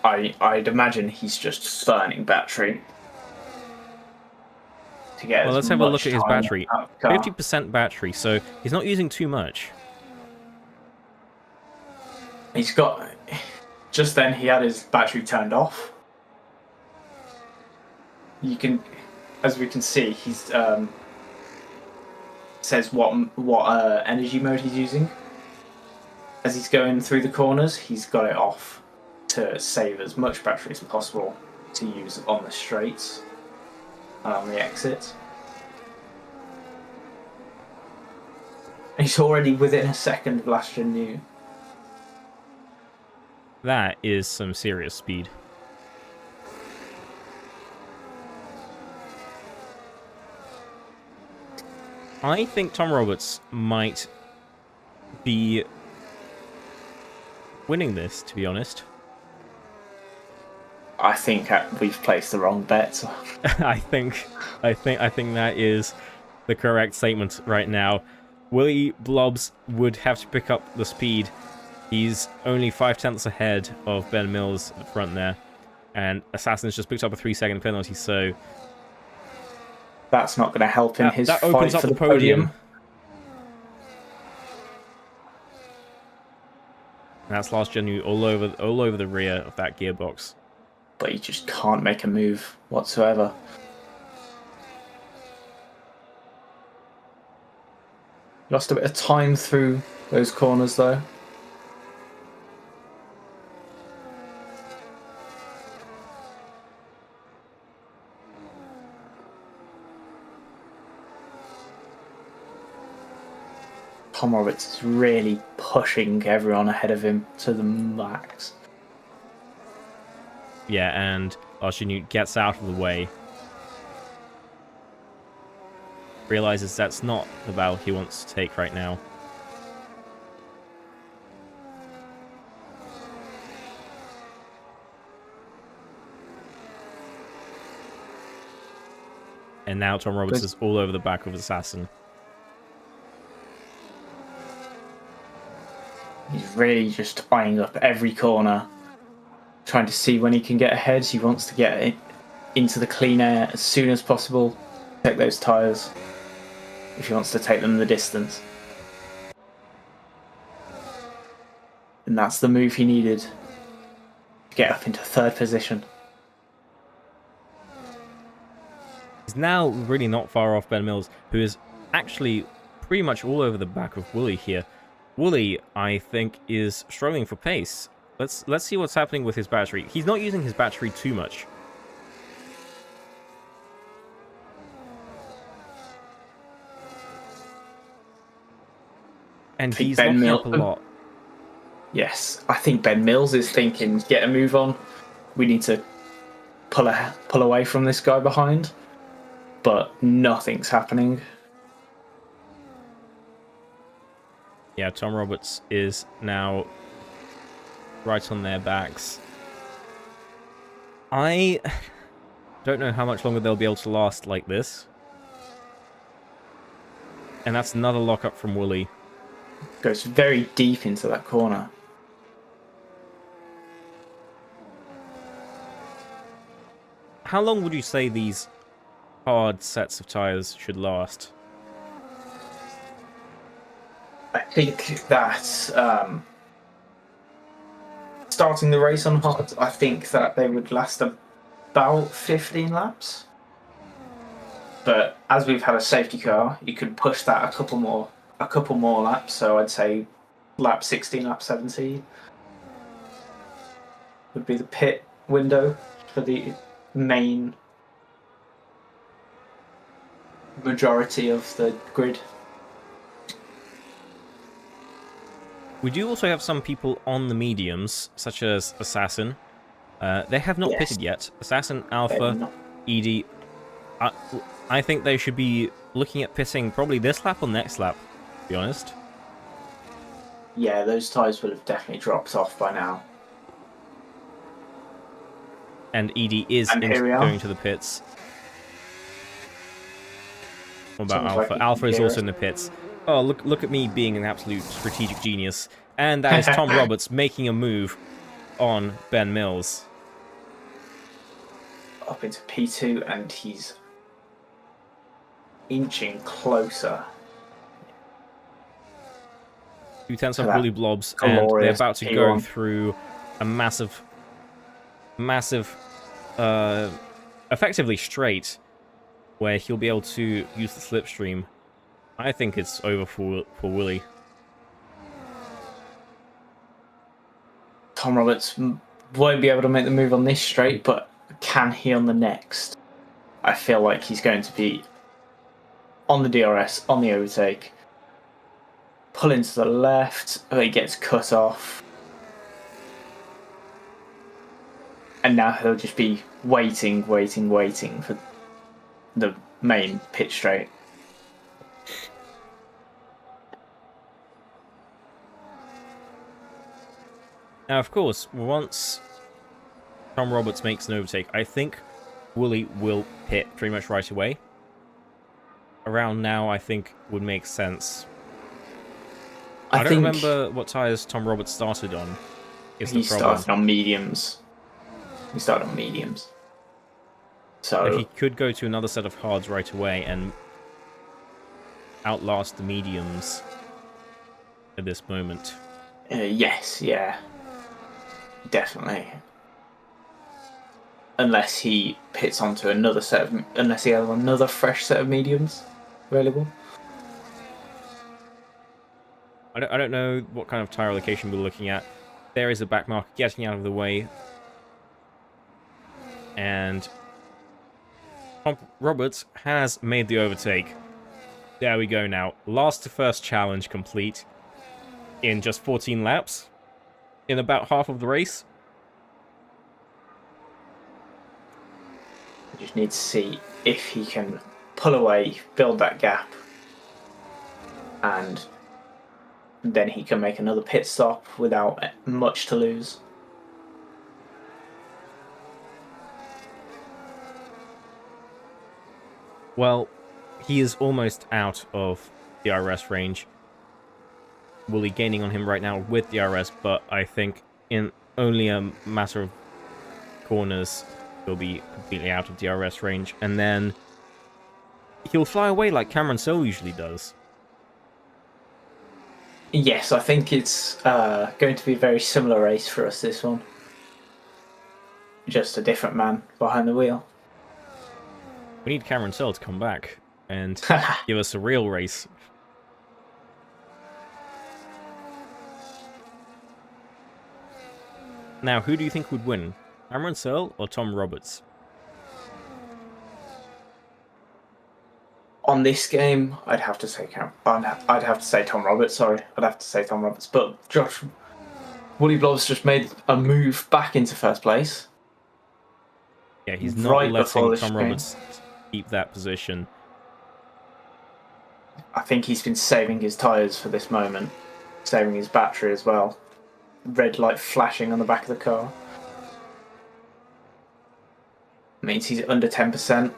I'd imagine he's just burning battery. To get
Well, let's have a look at his battery. 50% battery, so he's not using too much.
He's got... Just then, he had his battery turned off. You can... As we can see, he's... says what energy mode he's using. As he's going through the corners, he's got it off to save as much battery as possible to use on the straights and on the exit. He's already within a second of last gen new.
That is some serious speed. I think Tom Roberts might be winning this, to be honest.
I think we've placed the wrong bet.
I think that is the correct statement right now. Willie Blobs would have to pick up the speed. He's only 5/10 ahead of Ben Mills at the front there, and Assassin's just picked up a 3-second penalty. So
that's not going to help in his
that
fight
opens up
for
the
the
podium.
podium.
And that's Last Gen all over the rear of that gearbox.
But he just can't make a move whatsoever. Lost a bit of time through those corners though. Tom Roberts is really pushing everyone ahead of him to the max.
Yeah, and Archie gets out of the way. Realizes that's not the battle he wants to take right now. And now Tom Roberts is all over the back of Assassin.
He's really just eyeing up every corner, trying to see when he can get ahead. He wants to get it into the clean air as soon as possible. Take those tyres if he wants to take them the distance. And that's the move he needed to get up into 3rd position.
He's now really not far off Ben Mills, who is actually pretty much all over the back of Wooly here. Wooly, I think, is struggling for pace. Let's see what's happening with his battery. He's not using his battery too much. And he's locking up a lot.
Yes, I think Ben Mills is thinking, get a move on. We need to pull away from this guy behind. But nothing's happening.
Yeah, Tom Roberts is now right on their backs. I don't know how much longer they'll be able to last like this. And that's another lockup from Wooly.
Goes very deep into that corner.
How long would you say these hard sets of tyres should last?
I think that starting the race on hard, I think that they would last about 15 laps. But as we've had a safety car, you could push that a couple more laps. So I'd say lap 16, lap 17 would be the pit window for the main majority of the grid.
We do also have some people on the mediums, such as Assassin. They have not
Yes.
pitted yet. Assassin,
They're
Alpha,
not-
Edie. I think they should be looking at pitting probably this lap or next lap, to be honest.
Yeah, those tyres will have definitely dropped off by now.
And Edie is
And here we are.
going to the pits. What about
Sounds
Alpha?
like you
Alpha
can
is
hear
also
us.
in the pits. Oh, look at me being an absolute strategic genius. And that is Tom Roberts making a move on Ben Mills.
Up into P2, and he's inching closer.
2/10 of
that
Bully Blobs, and they're
glorious
about to go
P1.
through a massive, effectively straight, where he'll be able to use the slipstream. I think it's over for Willy.
Tom Roberts won't be able to make the move on this straight, but can he on the next? I feel like he's going to be on the DRS, on the overtake, pulling to the left, he gets cut off. And now he'll just be waiting for the main pit straight.
Now, of course, once Tom Roberts makes an overtake, I think Willy will pit pretty much right away. Around now, I think would make sense. I don't remember what tyres Tom Roberts started on.
He started on mediums. So
but he could go to another set of hards right away and outlast the mediums at this moment.
yes, yeah. Definitely. Unless he pits onto another set of... Unless he has another fresh set of mediums available.
I don't know what kind of tyre allocation we're looking at. There is a back marker getting out of the way. And Tom Roberts has made the overtake. There we go now. Last to first challenge complete in just 14 laps. In about half of the race.
We just need to see if he can pull away, build that gap, and then he can make another pit stop without much to lose.
Well, he is almost out of the DRS range. Willy gaining on him right now with DRS, but I think in only a matter of corners, he'll be completely out of DRS range, and then he'll fly away like Cameron Searle usually does.
Yes, I think it's going to be a very similar race for us, this one. Just a different man behind the wheel.
We need Cameron Searle to come back and give us a real race. Now, who do you think would win? Cameron Searle or Tom Roberts?
On this game, I'd have to say Tom Roberts. Sorry, I'd have to say Tom Roberts. But Josh Woolly Blobs just made a move back into first place.
Yeah, he's not
right
letting Tom Roberts keep that position.
I think he's been saving his tyres for this moment, saving his battery as well. Red light flashing on the back of the car. Means he's under 10%.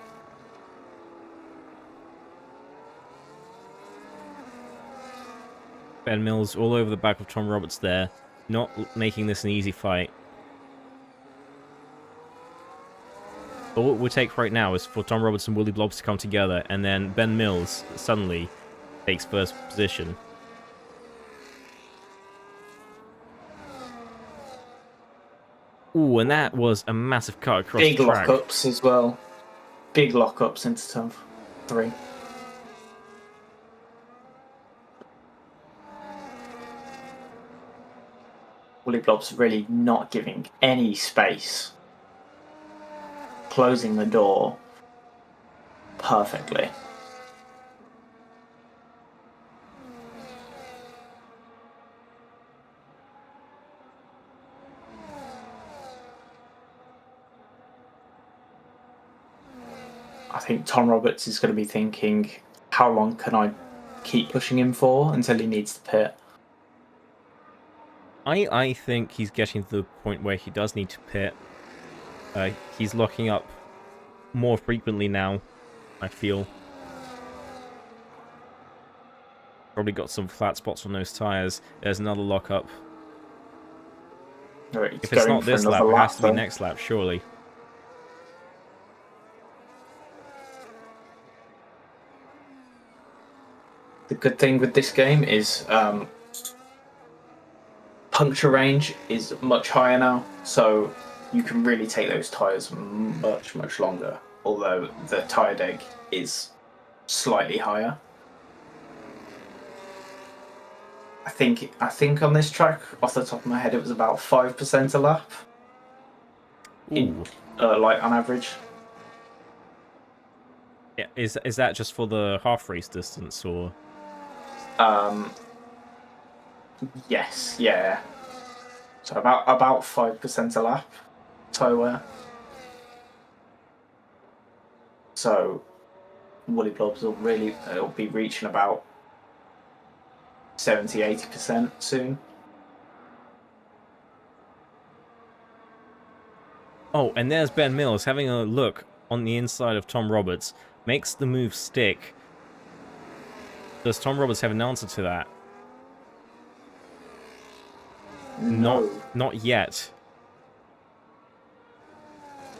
Ben Mills all over the back of Tom Roberts there, not making this an easy fight. But what it would take right now is for Tom Roberts and Woolly Blobs to come together, and then Ben Mills suddenly takes first position. Ooh, and that was a massive cut across the track.
Big lockups as well. Big lockups into turn 3. Woolly Blobs really not giving any space. Closing the door perfectly. I think Tom Roberts is going to be thinking, how long can I keep pushing him for until he needs to pit?
I think he's getting to the point where he does need to pit. He's locking up more frequently now, I feel. Probably got some flat spots on those tyres. There's another lockup. If it's not this lap, it has to be next lap, surely.
The good thing with this game is puncture range is much higher now, so you can really take those tyres much longer, although the tyre deg is slightly higher. I think on this track, off the top of my head, it was about 5% a lap. Like on average.
Yeah, is that just for the half race distance, or?
Yes, yeah. So about 5% a lap tyre wear. So Woolly Blobs it'll be reaching about 70-80% soon.
Oh, and there's Ben Mills having a look on the inside of Tom Roberts. Makes the move stick. Does Tom Roberts have an answer to that?
No.
Not yet.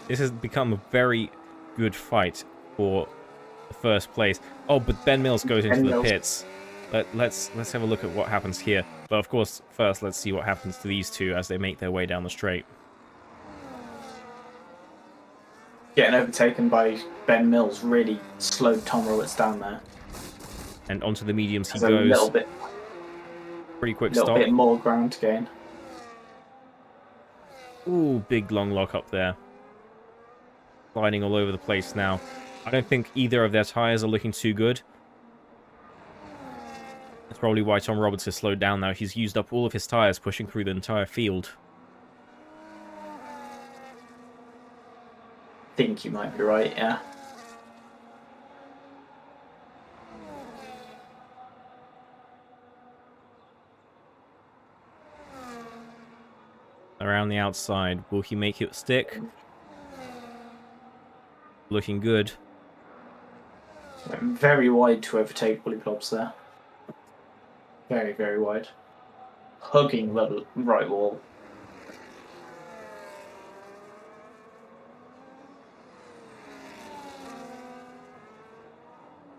This has become a very good fight for the first place. Oh, but Ben Mills goes into the pits. Let's have a look at what happens here. But of course, first let's see what happens to these two as they make their way down the straight.
Getting overtaken by Ben Mills really slowed Tom Roberts down there.
And onto the mediums he
There's
goes.
A little bit,
pretty quick stop.
A little bit more ground to gain.
Ooh, big long lock up there. Sliding all over the place now. I don't think either of their tyres are looking too good. That's probably why Tom Roberts has slowed down now. He's used up all of his tyres pushing through the entire field.
I think you might be right, yeah.
Around the outside, will he make it stick? Looking good.
Very wide to overtake Woolly Blobs there. Very, very wide. Hugging the right wall.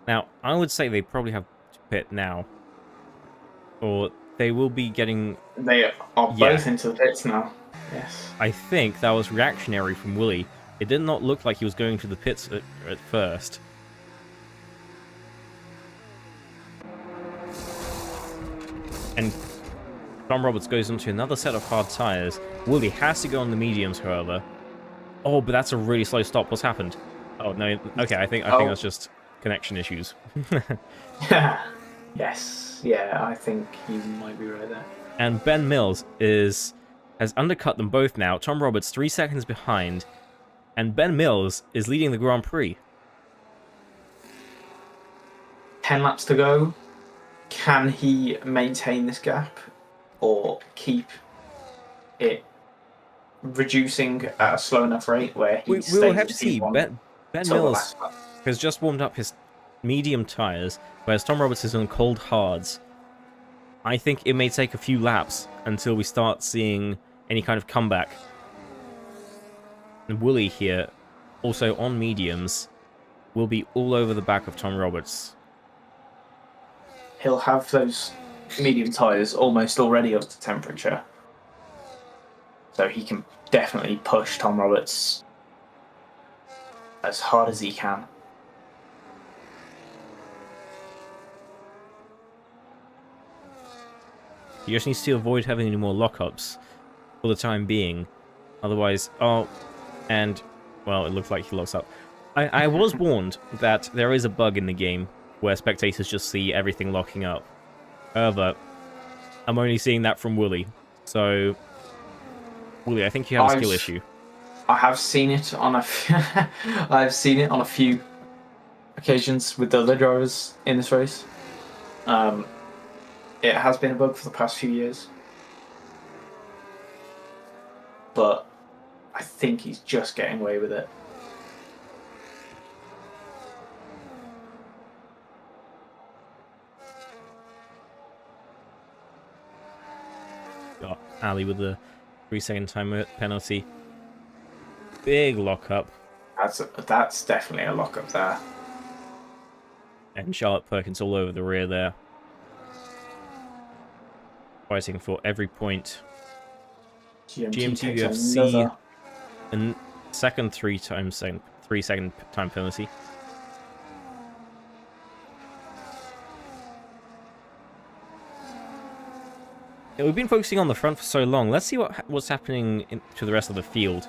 Now, I would say they probably have to pit now. Or they will be getting...
They are both into the pits now. Yes.
I think that was reactionary from Willie. It did not look like he was going to the pits at first. And Tom Roberts goes into another set of hard tyres. Willie has to go on the mediums, however. Oh, but that's a really slow stop. What's happened? Oh, no. Okay, I think that's just connection issues.
Yes. Yeah, I think you might be right there.
And Ben Mills has undercut them both now. Tom Roberts 3 seconds behind. And Ben Mills is leading the Grand Prix.
10 laps to go. Can he maintain this gap or keep it reducing at a slow enough rate where he stays
we will have to see. Ben Mills
the
has just warmed up his medium tyres, whereas Tom Roberts is on cold hards. I think it may take a few laps until we start seeing any kind of comeback. And Wooly here, also on mediums, will be all over the back of Tom Roberts.
He'll have those medium tyres almost already up to temperature. So he can definitely push Tom Roberts as hard as he can.
He just needs to avoid having any more lockups for the time being. Otherwise, well, it looks like he locks up. I was warned that there is a bug in the game where spectators just see everything locking up. However, I'm only seeing that from Wooly. So, Wooly, I think you have a skill issue.
I have seen it on I've seen it on a few occasions with the other drivers in this race. It has been a bug for the past few years, but I think he's just getting away with it.
Got Ali with the 3-second time penalty. Big lockup.
That's definitely a lockup there.
And Charlotte Perkins all over the rear there. Fighting for every point. GMT UFC and second 3-second time penalty. Yeah, we've been focusing on the front for so long. Let's see what's happening to the rest of the field.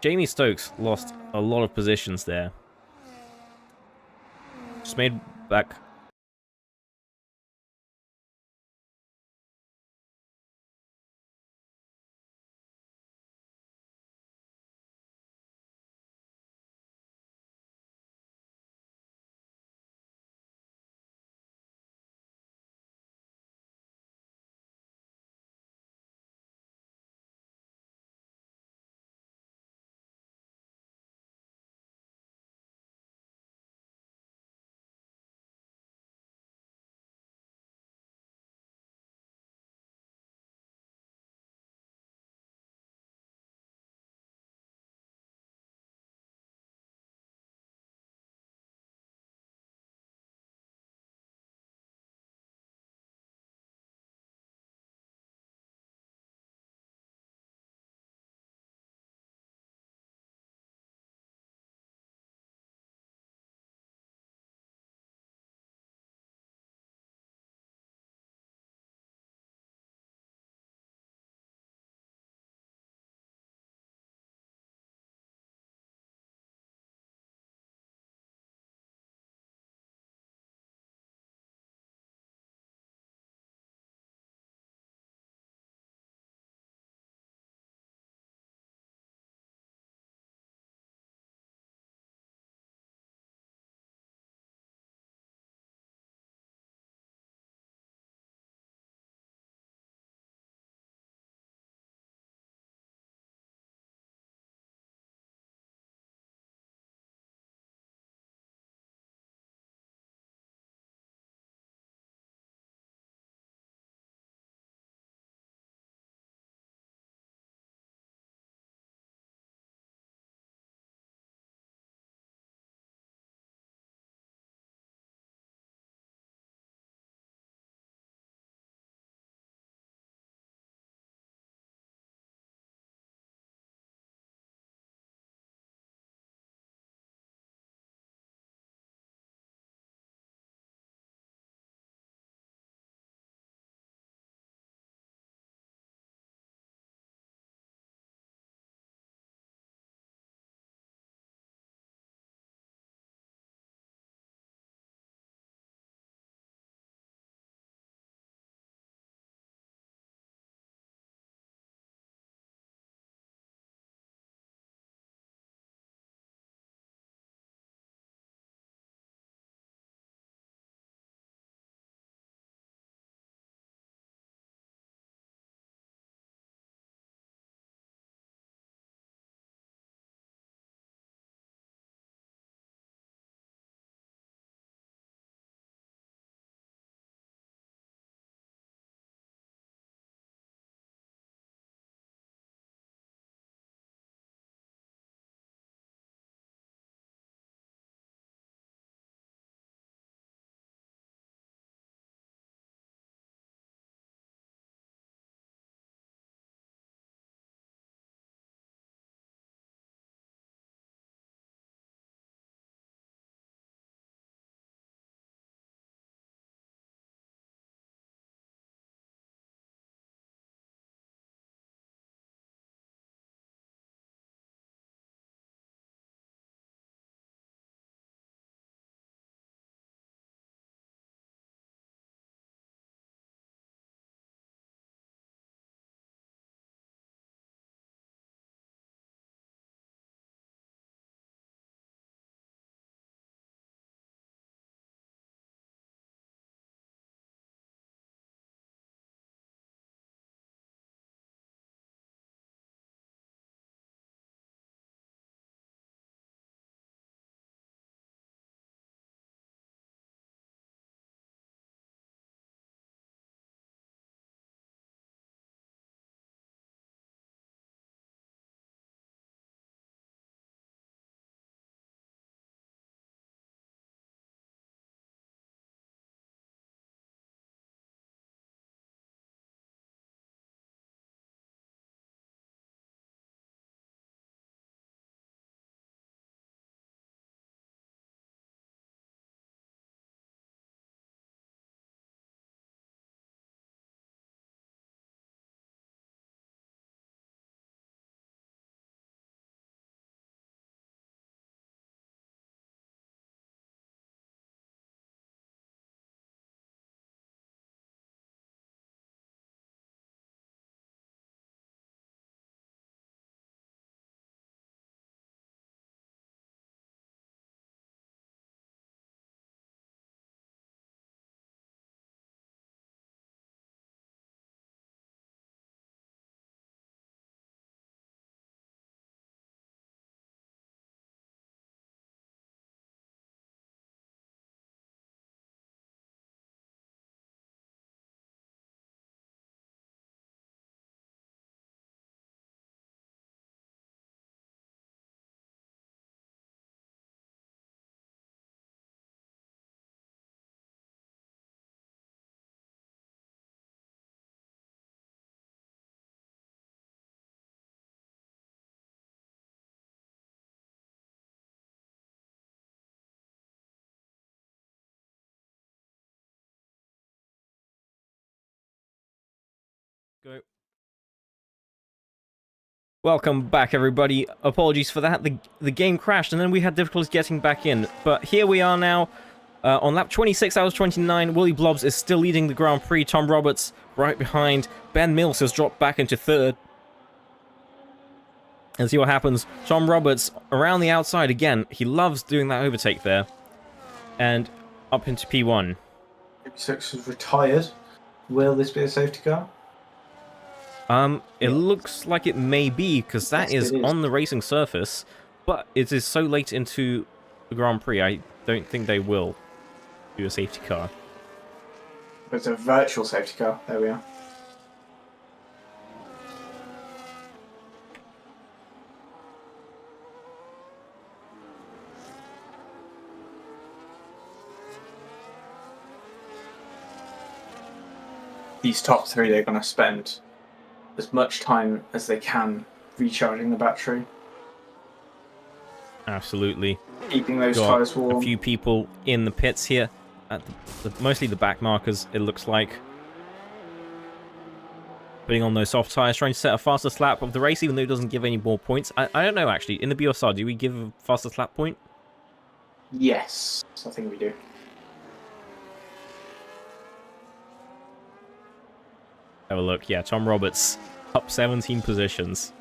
Jamie Stokes lost a lot of positions there. Just made back Go. Welcome back, everybody. Apologies for that. The game crashed, and then we had difficulties getting back in. But here we are now. On lap 26 out of 29, Willie Blobbs is still leading the Grand Prix. Tom Roberts right behind. Ben Mills has dropped back into third. And see what happens. Tom Roberts around the outside again. He loves doing that overtake there. And up into P1.
6 is retired. Will this be a safety car?
It looks like it may be, because that
Yes,
is
it is
on the racing surface. But it is so late into the Grand Prix, I don't think they will do a safety car.
It's a virtual safety car. There we are. These top three, they're going to spend as much time as they can recharging the battery.
Absolutely.
Keeping those
Got
tyres warm.
a few people in the pits here. At mostly the back markers, it looks like. Putting on those soft tyres, trying to set a fastest lap of the race, even though it doesn't give any more points. I don't know, actually. In the BUSR, do we give a fastest lap point?
Yes, I think we do.
Have a look. Yeah, Tom Roberts up 17 positions.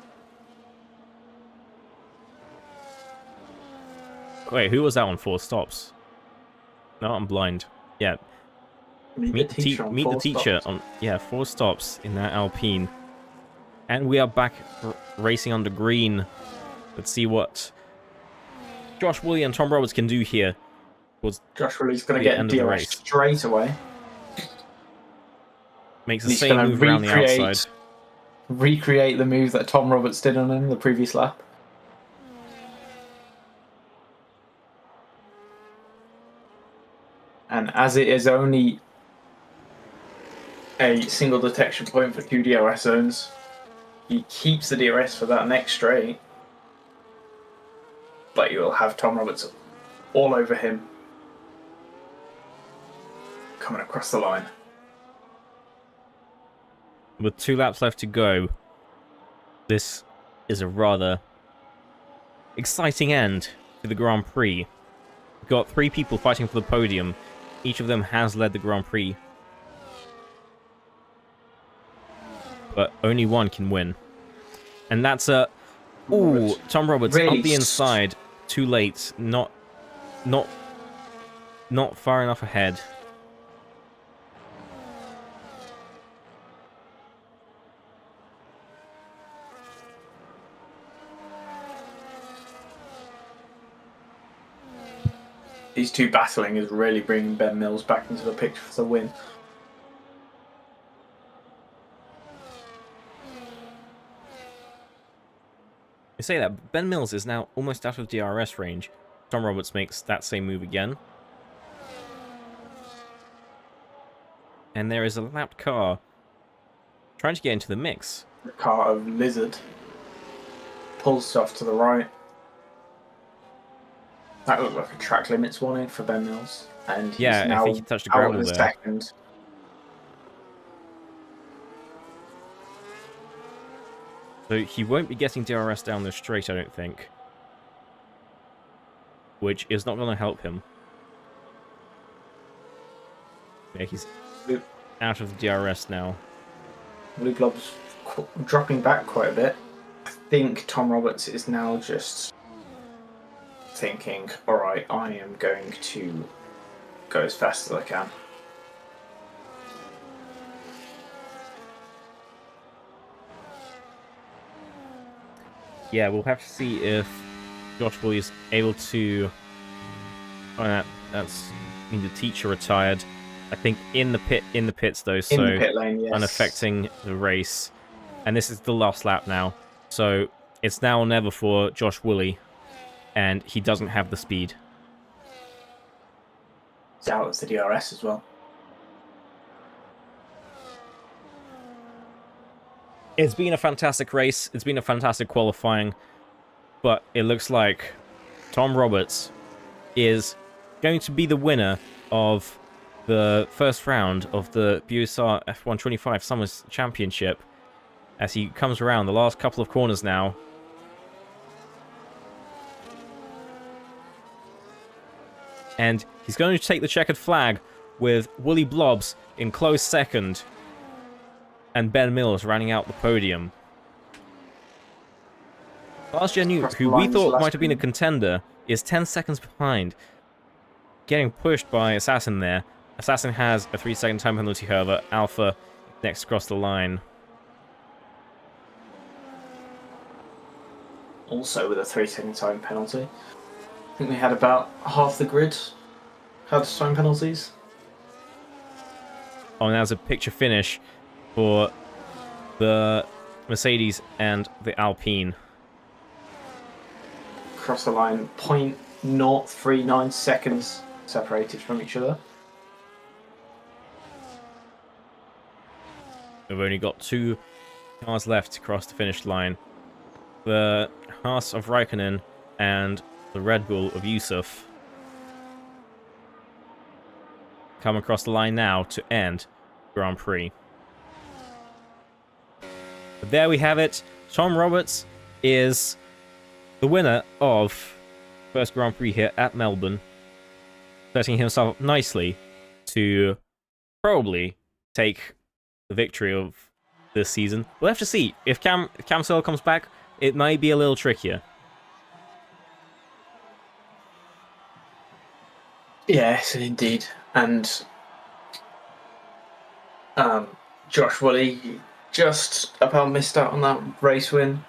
Wait, who was that on 4 stops? No, I'm blind. Yeah. Meet the teacher on 4 stops in that Alpine. And we are back racing under green. Let's see what Josh Woolley and Tom Roberts can do here.
Josh Woolley's going to get a DRS straight away.
Makes the same move around the outside.
Recreate the move that Tom Roberts did on him the previous lap. And as it is only a single detection point for 2 DRS zones, he keeps the DRS for that next straight. But you will have Tom Roberts all over him coming across the line.
With 2 laps left to go, this is a rather exciting end to the Grand Prix. We've got 3 people fighting for the podium. Each of them has led the Grand Prix. But only one can win. And that's a... Ooh, Tom Roberts
really?
Up the inside. Too late. Not far enough ahead.
These two battling is really bringing Ben Mills back into the picture for the win.
You say that, Ben Mills is now almost out of DRS range. Tom Roberts makes that same move again. And there is a lapped car trying to get into the mix.
The car of Lizard pulls off to the right. That looked like a track limits warning for Ben Mills. And
yeah,
he's now
I think he touched the gravel there.
Second.
So he won't be getting DRS down the straight, I don't think. Which is not going to help him. Yeah, he's out of the DRS now.
Blue Glob's dropping back quite a bit. I think Tom Roberts is now just thinking, alright, I am going to go as fast as I can.
Yeah, we'll have to see if Josh Woolley is able to... Oh, that's... I mean, the teacher retired. I think in the pits though, so
in the pit lane, yes.
Unaffecting the race. And this is the last lap now. So it's now or never for Josh Woolley. And he doesn't have the speed.
He's out of the DRS as well.
It's been a fantastic race. It's been a fantastic qualifying. But it looks like Tom Roberts is going to be the winner of the first round of the BUSR F125 Summers Championship. as he comes around the last couple of corners now. And he's going to take the checkered flag with Woolly Blobs in close second. And Ben Mills running out the podium. Last Gen Newt, who we thought might have been a contender, is 10 seconds behind. Getting pushed by Assassin there. Assassin has a 3-second time penalty, however. Alpha next across the line.
Also with a 3-second time penalty. I think we had about half the grid had time penalties.
Oh, and there's a picture finish for the Mercedes and the Alpine.
Across the line, 0.039 seconds separated from each other.
We've only got 2 cars left to cross the finish line. The Haas of Raikkonen and the Red Bull of Yusuf come across the line now to end Grand Prix. But there we have it. Tom Roberts is the winner of first Grand Prix here at Melbourne, setting himself up nicely to probably take the victory of this season. We'll have to see. If Cam Searle comes back, it might be a little trickier.
Yes, indeed. And Josh Woolley just about missed out on that race win.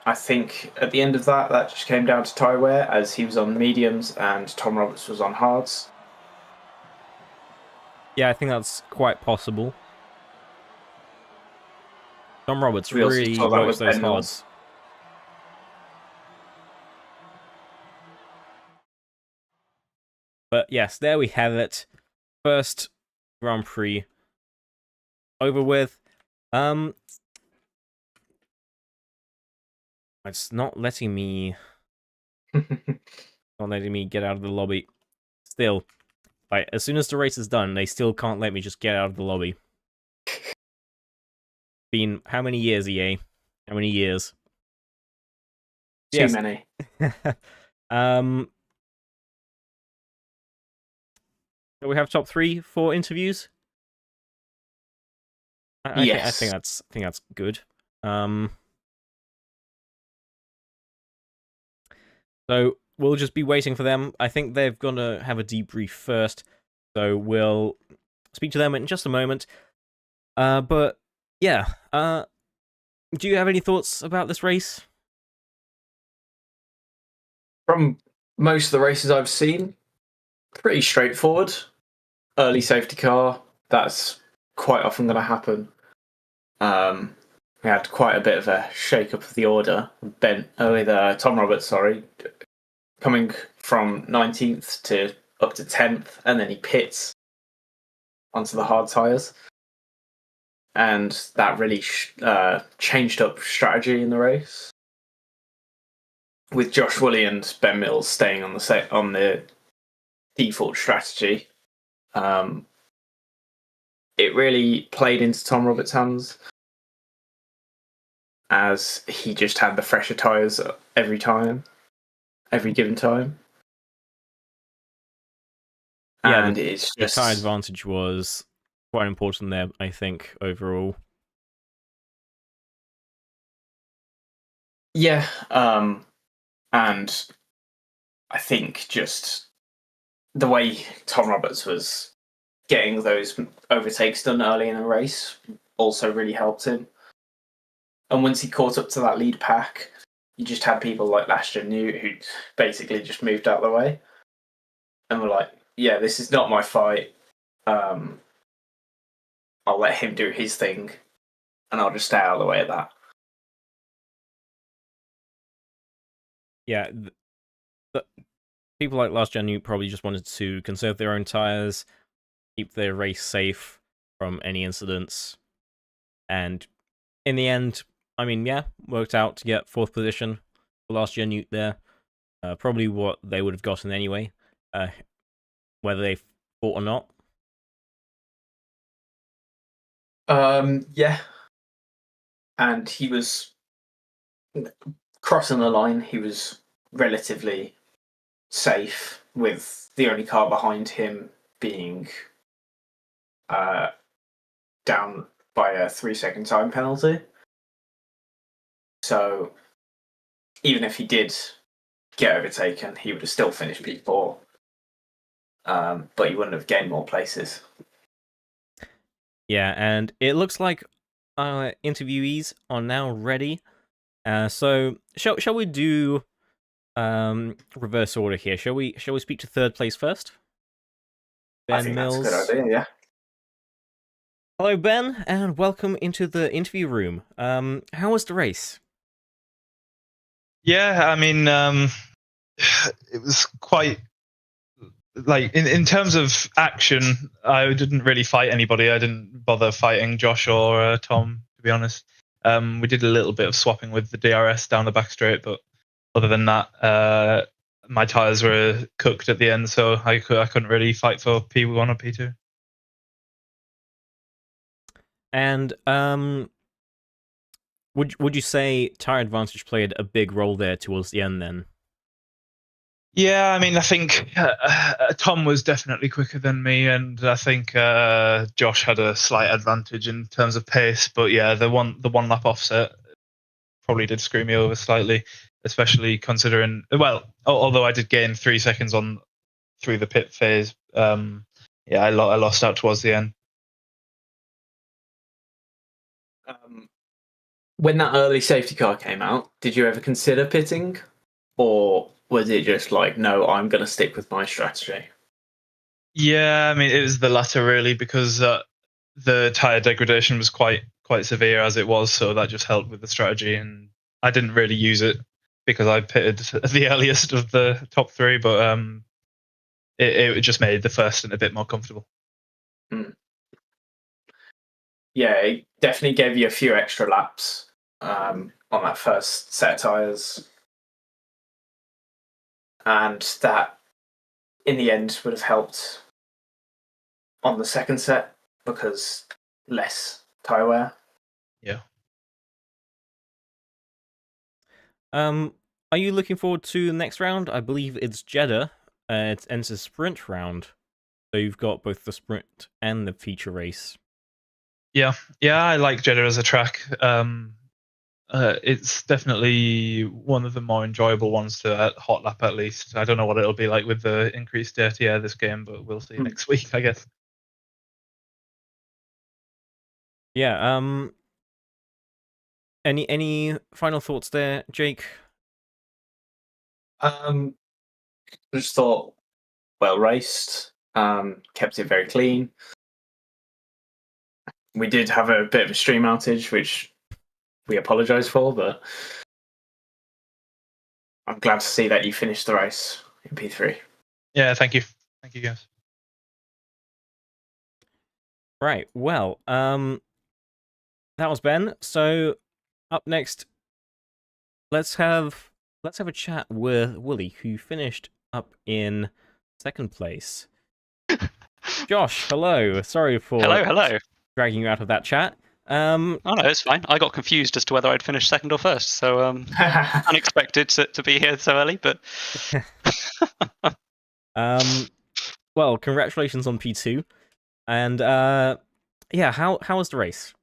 I think at the end of that just came down to tyre wear, as he was on mediums and Tom Roberts was on hards.
Yeah, I think that's quite possible. Tom Roberts really works those hards. But yes, there we have it. First Grand Prix over with. It's not letting me get out of the lobby. Still, like, as soon as the race is done, they still can't let me just get out of the lobby. Been how many years, EA? How many years?
Too many.
So we have top 3 for interviews.
Yes.
I think that's good. So we'll just be waiting for them. I think they're gonna have a debrief first, so we'll speak to them in just a moment. But yeah, do you have any thoughts about this race?
From most of the races I've seen, pretty straightforward. Early safety car, that's quite often going to happen. We had quite a bit of a shake-up of the order. Tom Roberts, coming from 19th to up to 10th, and then he pits onto the hard tyres. And that really changed up strategy in the race. With Josh Woolley and Ben Mills staying on the default strategy, it really played into Tom Roberts' hands, as he just had the fresher tyres every given time.
Yeah,
and
the tyre advantage was quite important there, I think, overall.
Yeah, and I think just the way Tom Roberts was getting those overtakes done early in the race also really helped him. And once he caught up to that lead pack, you just had people like Last Gen Newt who basically just moved out of the way and were like, yeah, this is not my fight. I'll let him do his thing and I'll just stay out of the way of that.
Yeah, people like Last Gen Newt probably just wanted to conserve their own tyres, keep their race safe from any incidents, and in the end, I mean, yeah, worked out to get 4th position for Last Gen Newt there. Probably what they would have gotten anyway, whether they fought or not.
Yeah, and he was crossing the line. He was relatively safe, with the only car behind him being uh, down by a 3 second time penalty. So even if he did get overtaken, he would have still finished P4, but he wouldn't have gained more places.
Yeah, and it looks like our interviewees are now ready. So shall we do reverse order here? Shall we speak to third place first?
I
Ben
think that's a good
Mills.
idea, yeah.
Hello, Ben, and welcome into the interview room. How was the race?
Yeah, I mean, it was quite like in terms of action. I didn't really fight anybody. I didn't bother fighting Josh or Tom, to be honest. We did a little bit of swapping with the DRS down the back straight, but other than that, my tires were cooked at the end, so I couldn't really fight for P1 or P2.
And would you say tire advantage played a big role there towards the end then?
Yeah, I mean, I think Tom was definitely quicker than me, and I think Josh had a slight advantage in terms of pace. But yeah, the one lap offset probably did screw me over slightly, especially considering. Well, although I did gain 3 seconds on through the pit phase, yeah, I lost out towards the end.
When that early safety car came out, did you ever consider pitting, or was it just like, no, I'm going to stick with my strategy?
Yeah, I mean, it was the latter really, because the tire degradation was quite severe as it was, so that just helped with the strategy. And I didn't really use it because I pitted the earliest of the top three, but it just made the first stint a bit more comfortable.
Yeah, it definitely gave you a few extra laps on that first set of tires, and that in the end would have helped on the second set because less tire wear.
Yeah.
Are you looking forward to the next round? I believe it's Jeddah. It ends a sprint round, so you've got both the sprint and the feature race.
Yeah, I like Jeddah as a track. It's definitely one of the more enjoyable ones to hot lap, at least. I don't know what it'll be like with the increased dirty air this game, but we'll see next week, I guess.
Yeah. Any final thoughts there, Jake?
Just thought well raced, kept it very clean. We did have a bit of a stream outage, which we apologise for, but I'm glad to see that you finished the race in P3.
Yeah, thank you guys.
Right. Well, that was Ben. So up next, let's have a chat with Wooly, who finished up in second place. Josh, hello. Sorry for
hello.
dragging you out of that chat.
Oh no, it's fine. I got confused as to whether I'd finished second or first, so unexpected to be here so early. But
well, congratulations on P2, and yeah, how was the race?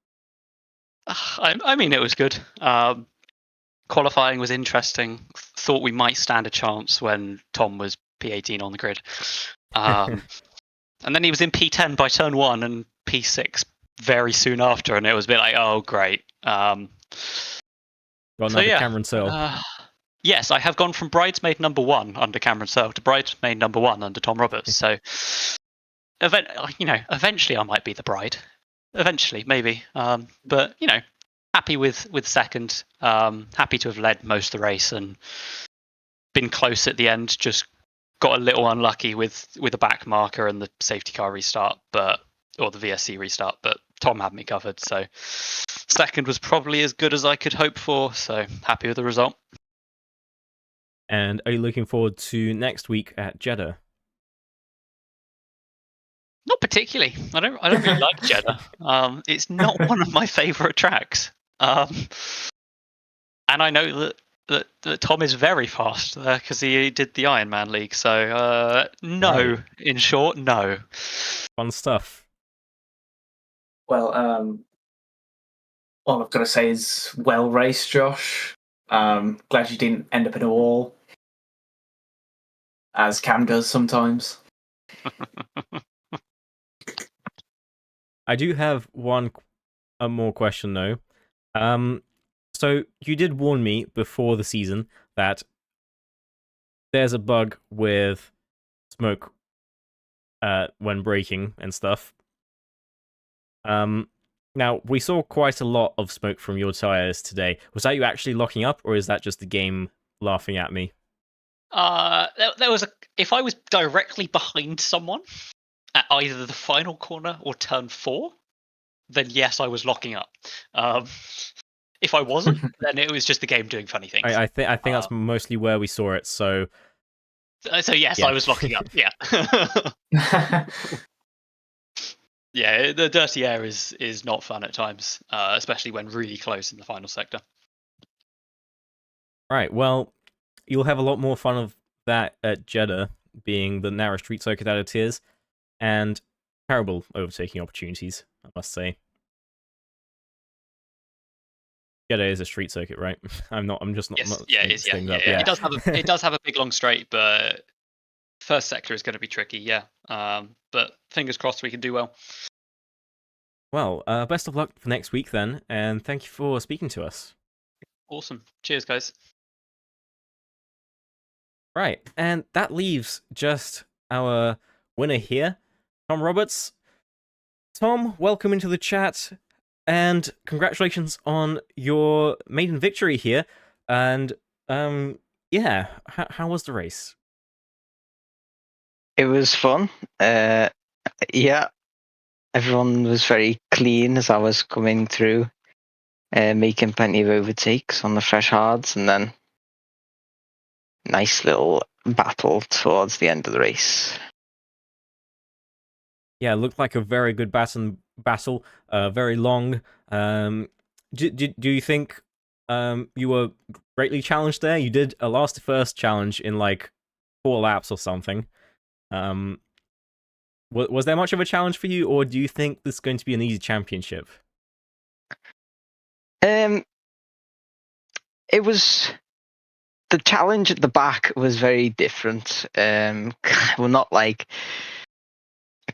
I mean, it was good. Qualifying was interesting. Thought we might stand a chance when Tom was P18 on the grid, and then he was in P10 by turn 1 and P6 very soon after, and it was a bit like, oh great.
Got another Cameron Searle.
Yes, I have gone from bridesmaid number 1 under Cameron Searle to bridesmaid number 1 under Tom Roberts. So, eventually I might be the bride. Eventually, maybe. But happy with second. Happy to have led most of the race and been close at the end. Just got a little unlucky with a back marker and the safety car restart, or the VSC restart. But Tom had me covered. So second was probably as good as I could hope for. So happy with the result.
And are you looking forward to next week at Jeddah?
Not particularly. I don't really like Jeddah. It's not one of my favourite tracks. And I know that Tom is very fast because he did the Ironman League. So no,
Right.
in short, no.
Fun stuff.
Well, all I've got to say is well raced, Josh. Glad you didn't end up in a wall, as Cam does sometimes.
I do have a more question though. So you did warn me before the season that there's a bug with smoke when braking and stuff. Now we saw quite a lot of smoke from your tires today. Was that you actually locking up, or is that just the game laughing at me?
There was if I was directly behind someone at either the final corner or turn 4, then yes, I was locking up. If I wasn't, then it was just the game doing funny things.
I think that's mostly where we saw it. So
yes,
yeah.
I was locking up. Yeah. Yeah, the dirty air is not fun at times, especially when really close in the final sector.
Right, well, you'll have a lot more fun of that at Jeddah, being the narrow street circuit that it is, and terrible overtaking opportunities, I must say. Jeddah is a street circuit, right? I'm just not.
Yes,
not
yeah, it is. Yeah. It does have a big long straight, but first sector is going to be tricky. Yeah, but fingers crossed we can do well.
Well, best of luck for next week then, and thank you for speaking to us.
Awesome. Cheers, guys.
Right, and that leaves just our winner here, Tom Roberts. Tom, welcome into the chat, and congratulations on your maiden victory here. And yeah, how was the race?
It was fun. Yeah, everyone was very clean as I was coming through, making plenty of overtakes on the fresh hards, and then nice little battle towards the end of the race.
Yeah, it looked like a very good battle, very long. Do you think you were greatly challenged there? You did a last to first challenge in like 4 laps or something. Was there much of a challenge for you, or do you think this is going to be an easy championship?
It was the challenge at the back was very different. We're not like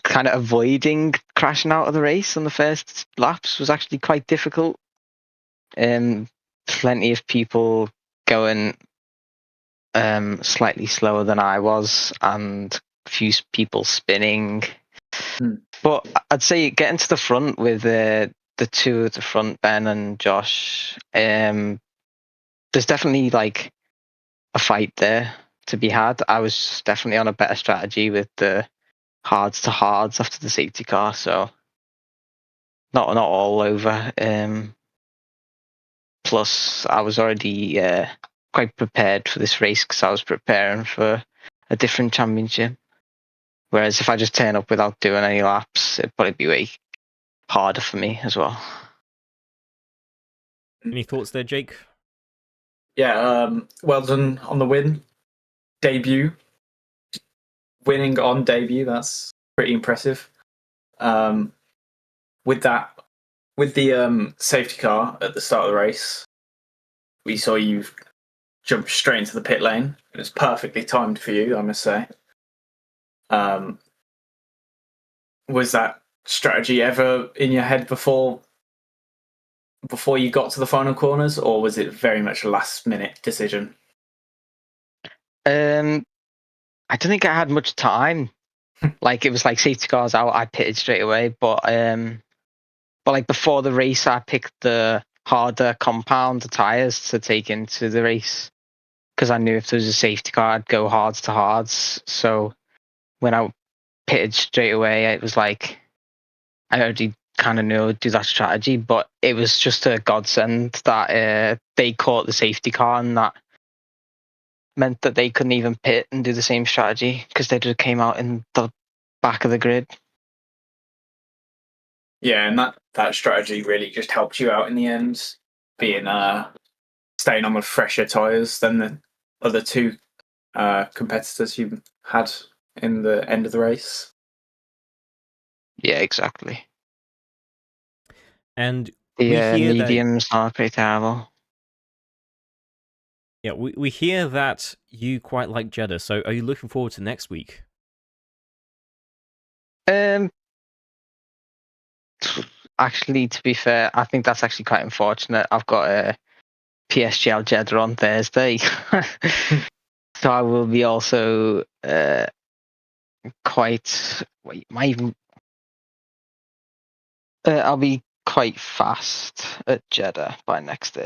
kind of avoiding crashing out of the race on the first laps was actually quite difficult. Plenty of people going slightly slower than I was, and a few people spinning. But I'd say getting to the front with the two at the front, Ben and Josh, there's definitely like a fight there to be had. I was definitely on a better strategy with the hards to hards after the safety car, so not all over. Plus, I was already quite prepared for this race because I was preparing for a different championship. Whereas if I just turn up without doing any laps, it'd probably be way harder for me as well.
Any thoughts there, Jake?
Yeah, well done on the win. Debut. Winning on debut, that's pretty impressive. With the safety car at the start of the race, we saw you jump straight into the pit lane. It was perfectly timed for you, I must say. Was that strategy ever in your head before you got to the final corners, or was it very much a last-minute decision?
I don't think I had much time. Like it was like safety cars out, I pitted straight away. But like before the race, I picked the harder compound tires to take into the race because I knew if there was a safety car, I'd go hards to hards. So when I pitted straight away, it was like I already kind of knew I would do that strategy, but it was just a godsend that they caught the safety car, and that meant that they couldn't even pit and do the same strategy because they just came out in the back of the grid.
Yeah, and that strategy really just helped you out in the end, being staying on with fresher tyres than the other two competitors you had in the end of the race.
Yeah, exactly.
And
The
we hear that
mediums are pretty terrible.
yeah, we hear that you quite like Jeddah. So are you looking forward to next week?
Actually, to be fair, I think that's actually quite unfortunate. I've got a PSGL Jeddah on Thursday, so I will be also quite. Wait, might even. I'll be quite fast at Jeddah by next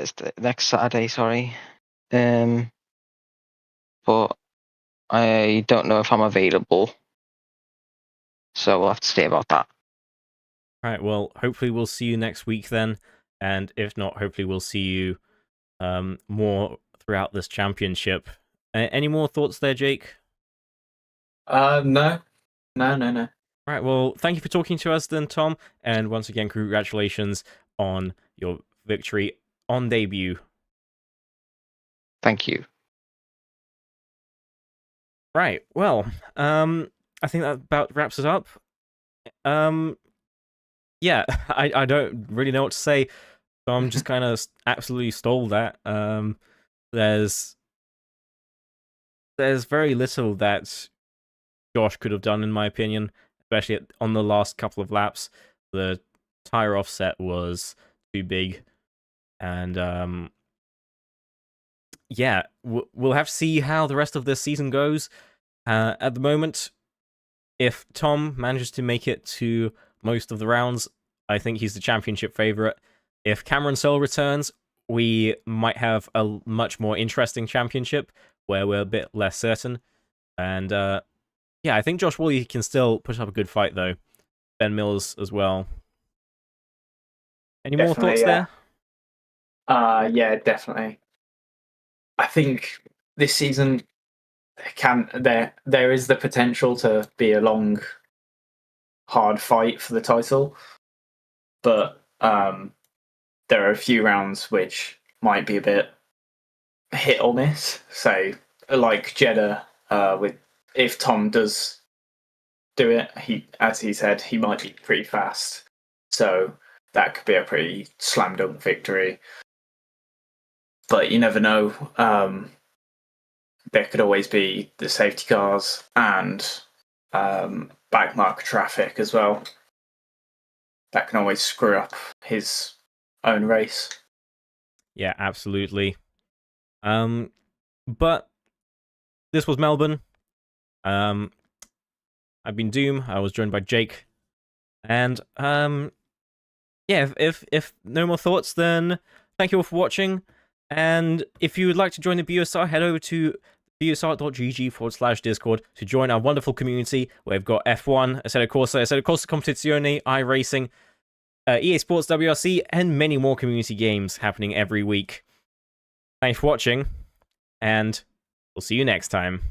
Saturday. Sorry, but I don't know if I'm available, so we'll have to see about that.
All right. Well, hopefully we'll see you next week then, and if not, hopefully we'll see you more throughout this championship. Any more thoughts there, Jake?
No.
All right. Well, thank you for talking to us then, Tom, and once again, congratulations on your victory on debut.
Thank you.
Right. Well, I think that about wraps it up. Yeah, I don't really know what to say. So I'm just kind of absolutely stole that. There's very little that Josh could have done, in my opinion, especially on the last couple of laps. The tire offset was too big, and yeah, we'll have to see how the rest of this season goes. At the moment, if Tom manages to make it to most of the rounds, I think he's the championship favorite. If Cameron Searle returns, we might have a much more interesting championship where we're a bit less certain. And yeah, I think Josh Woolley can still put up a good fight, though. Ben Mills as well. Any more thoughts there?
Yeah, definitely. I think this season there is the potential to be a long, hard fight for the title, but there are a few rounds which might be a bit hit or miss. So, like Jeddah, with if Tom does do it, as he said, he might be pretty fast. So that could be a pretty slam dunk victory. But you never know. There could always be the safety cars and backmarker traffic as well. That can always screw up his own race.
Yeah, absolutely. But this was Melbourne. I've been Doom. I was joined by Jake, and yeah. If no more thoughts, then thank you all for watching. And if you would like to join the BUSR, head over to busr.gg/Discord to join our wonderful community. We've got F1, Assetto Corsa Competizione, iRacing, EA Sports WRC, and many more community games happening every week. Thanks for watching, and we'll see you next time.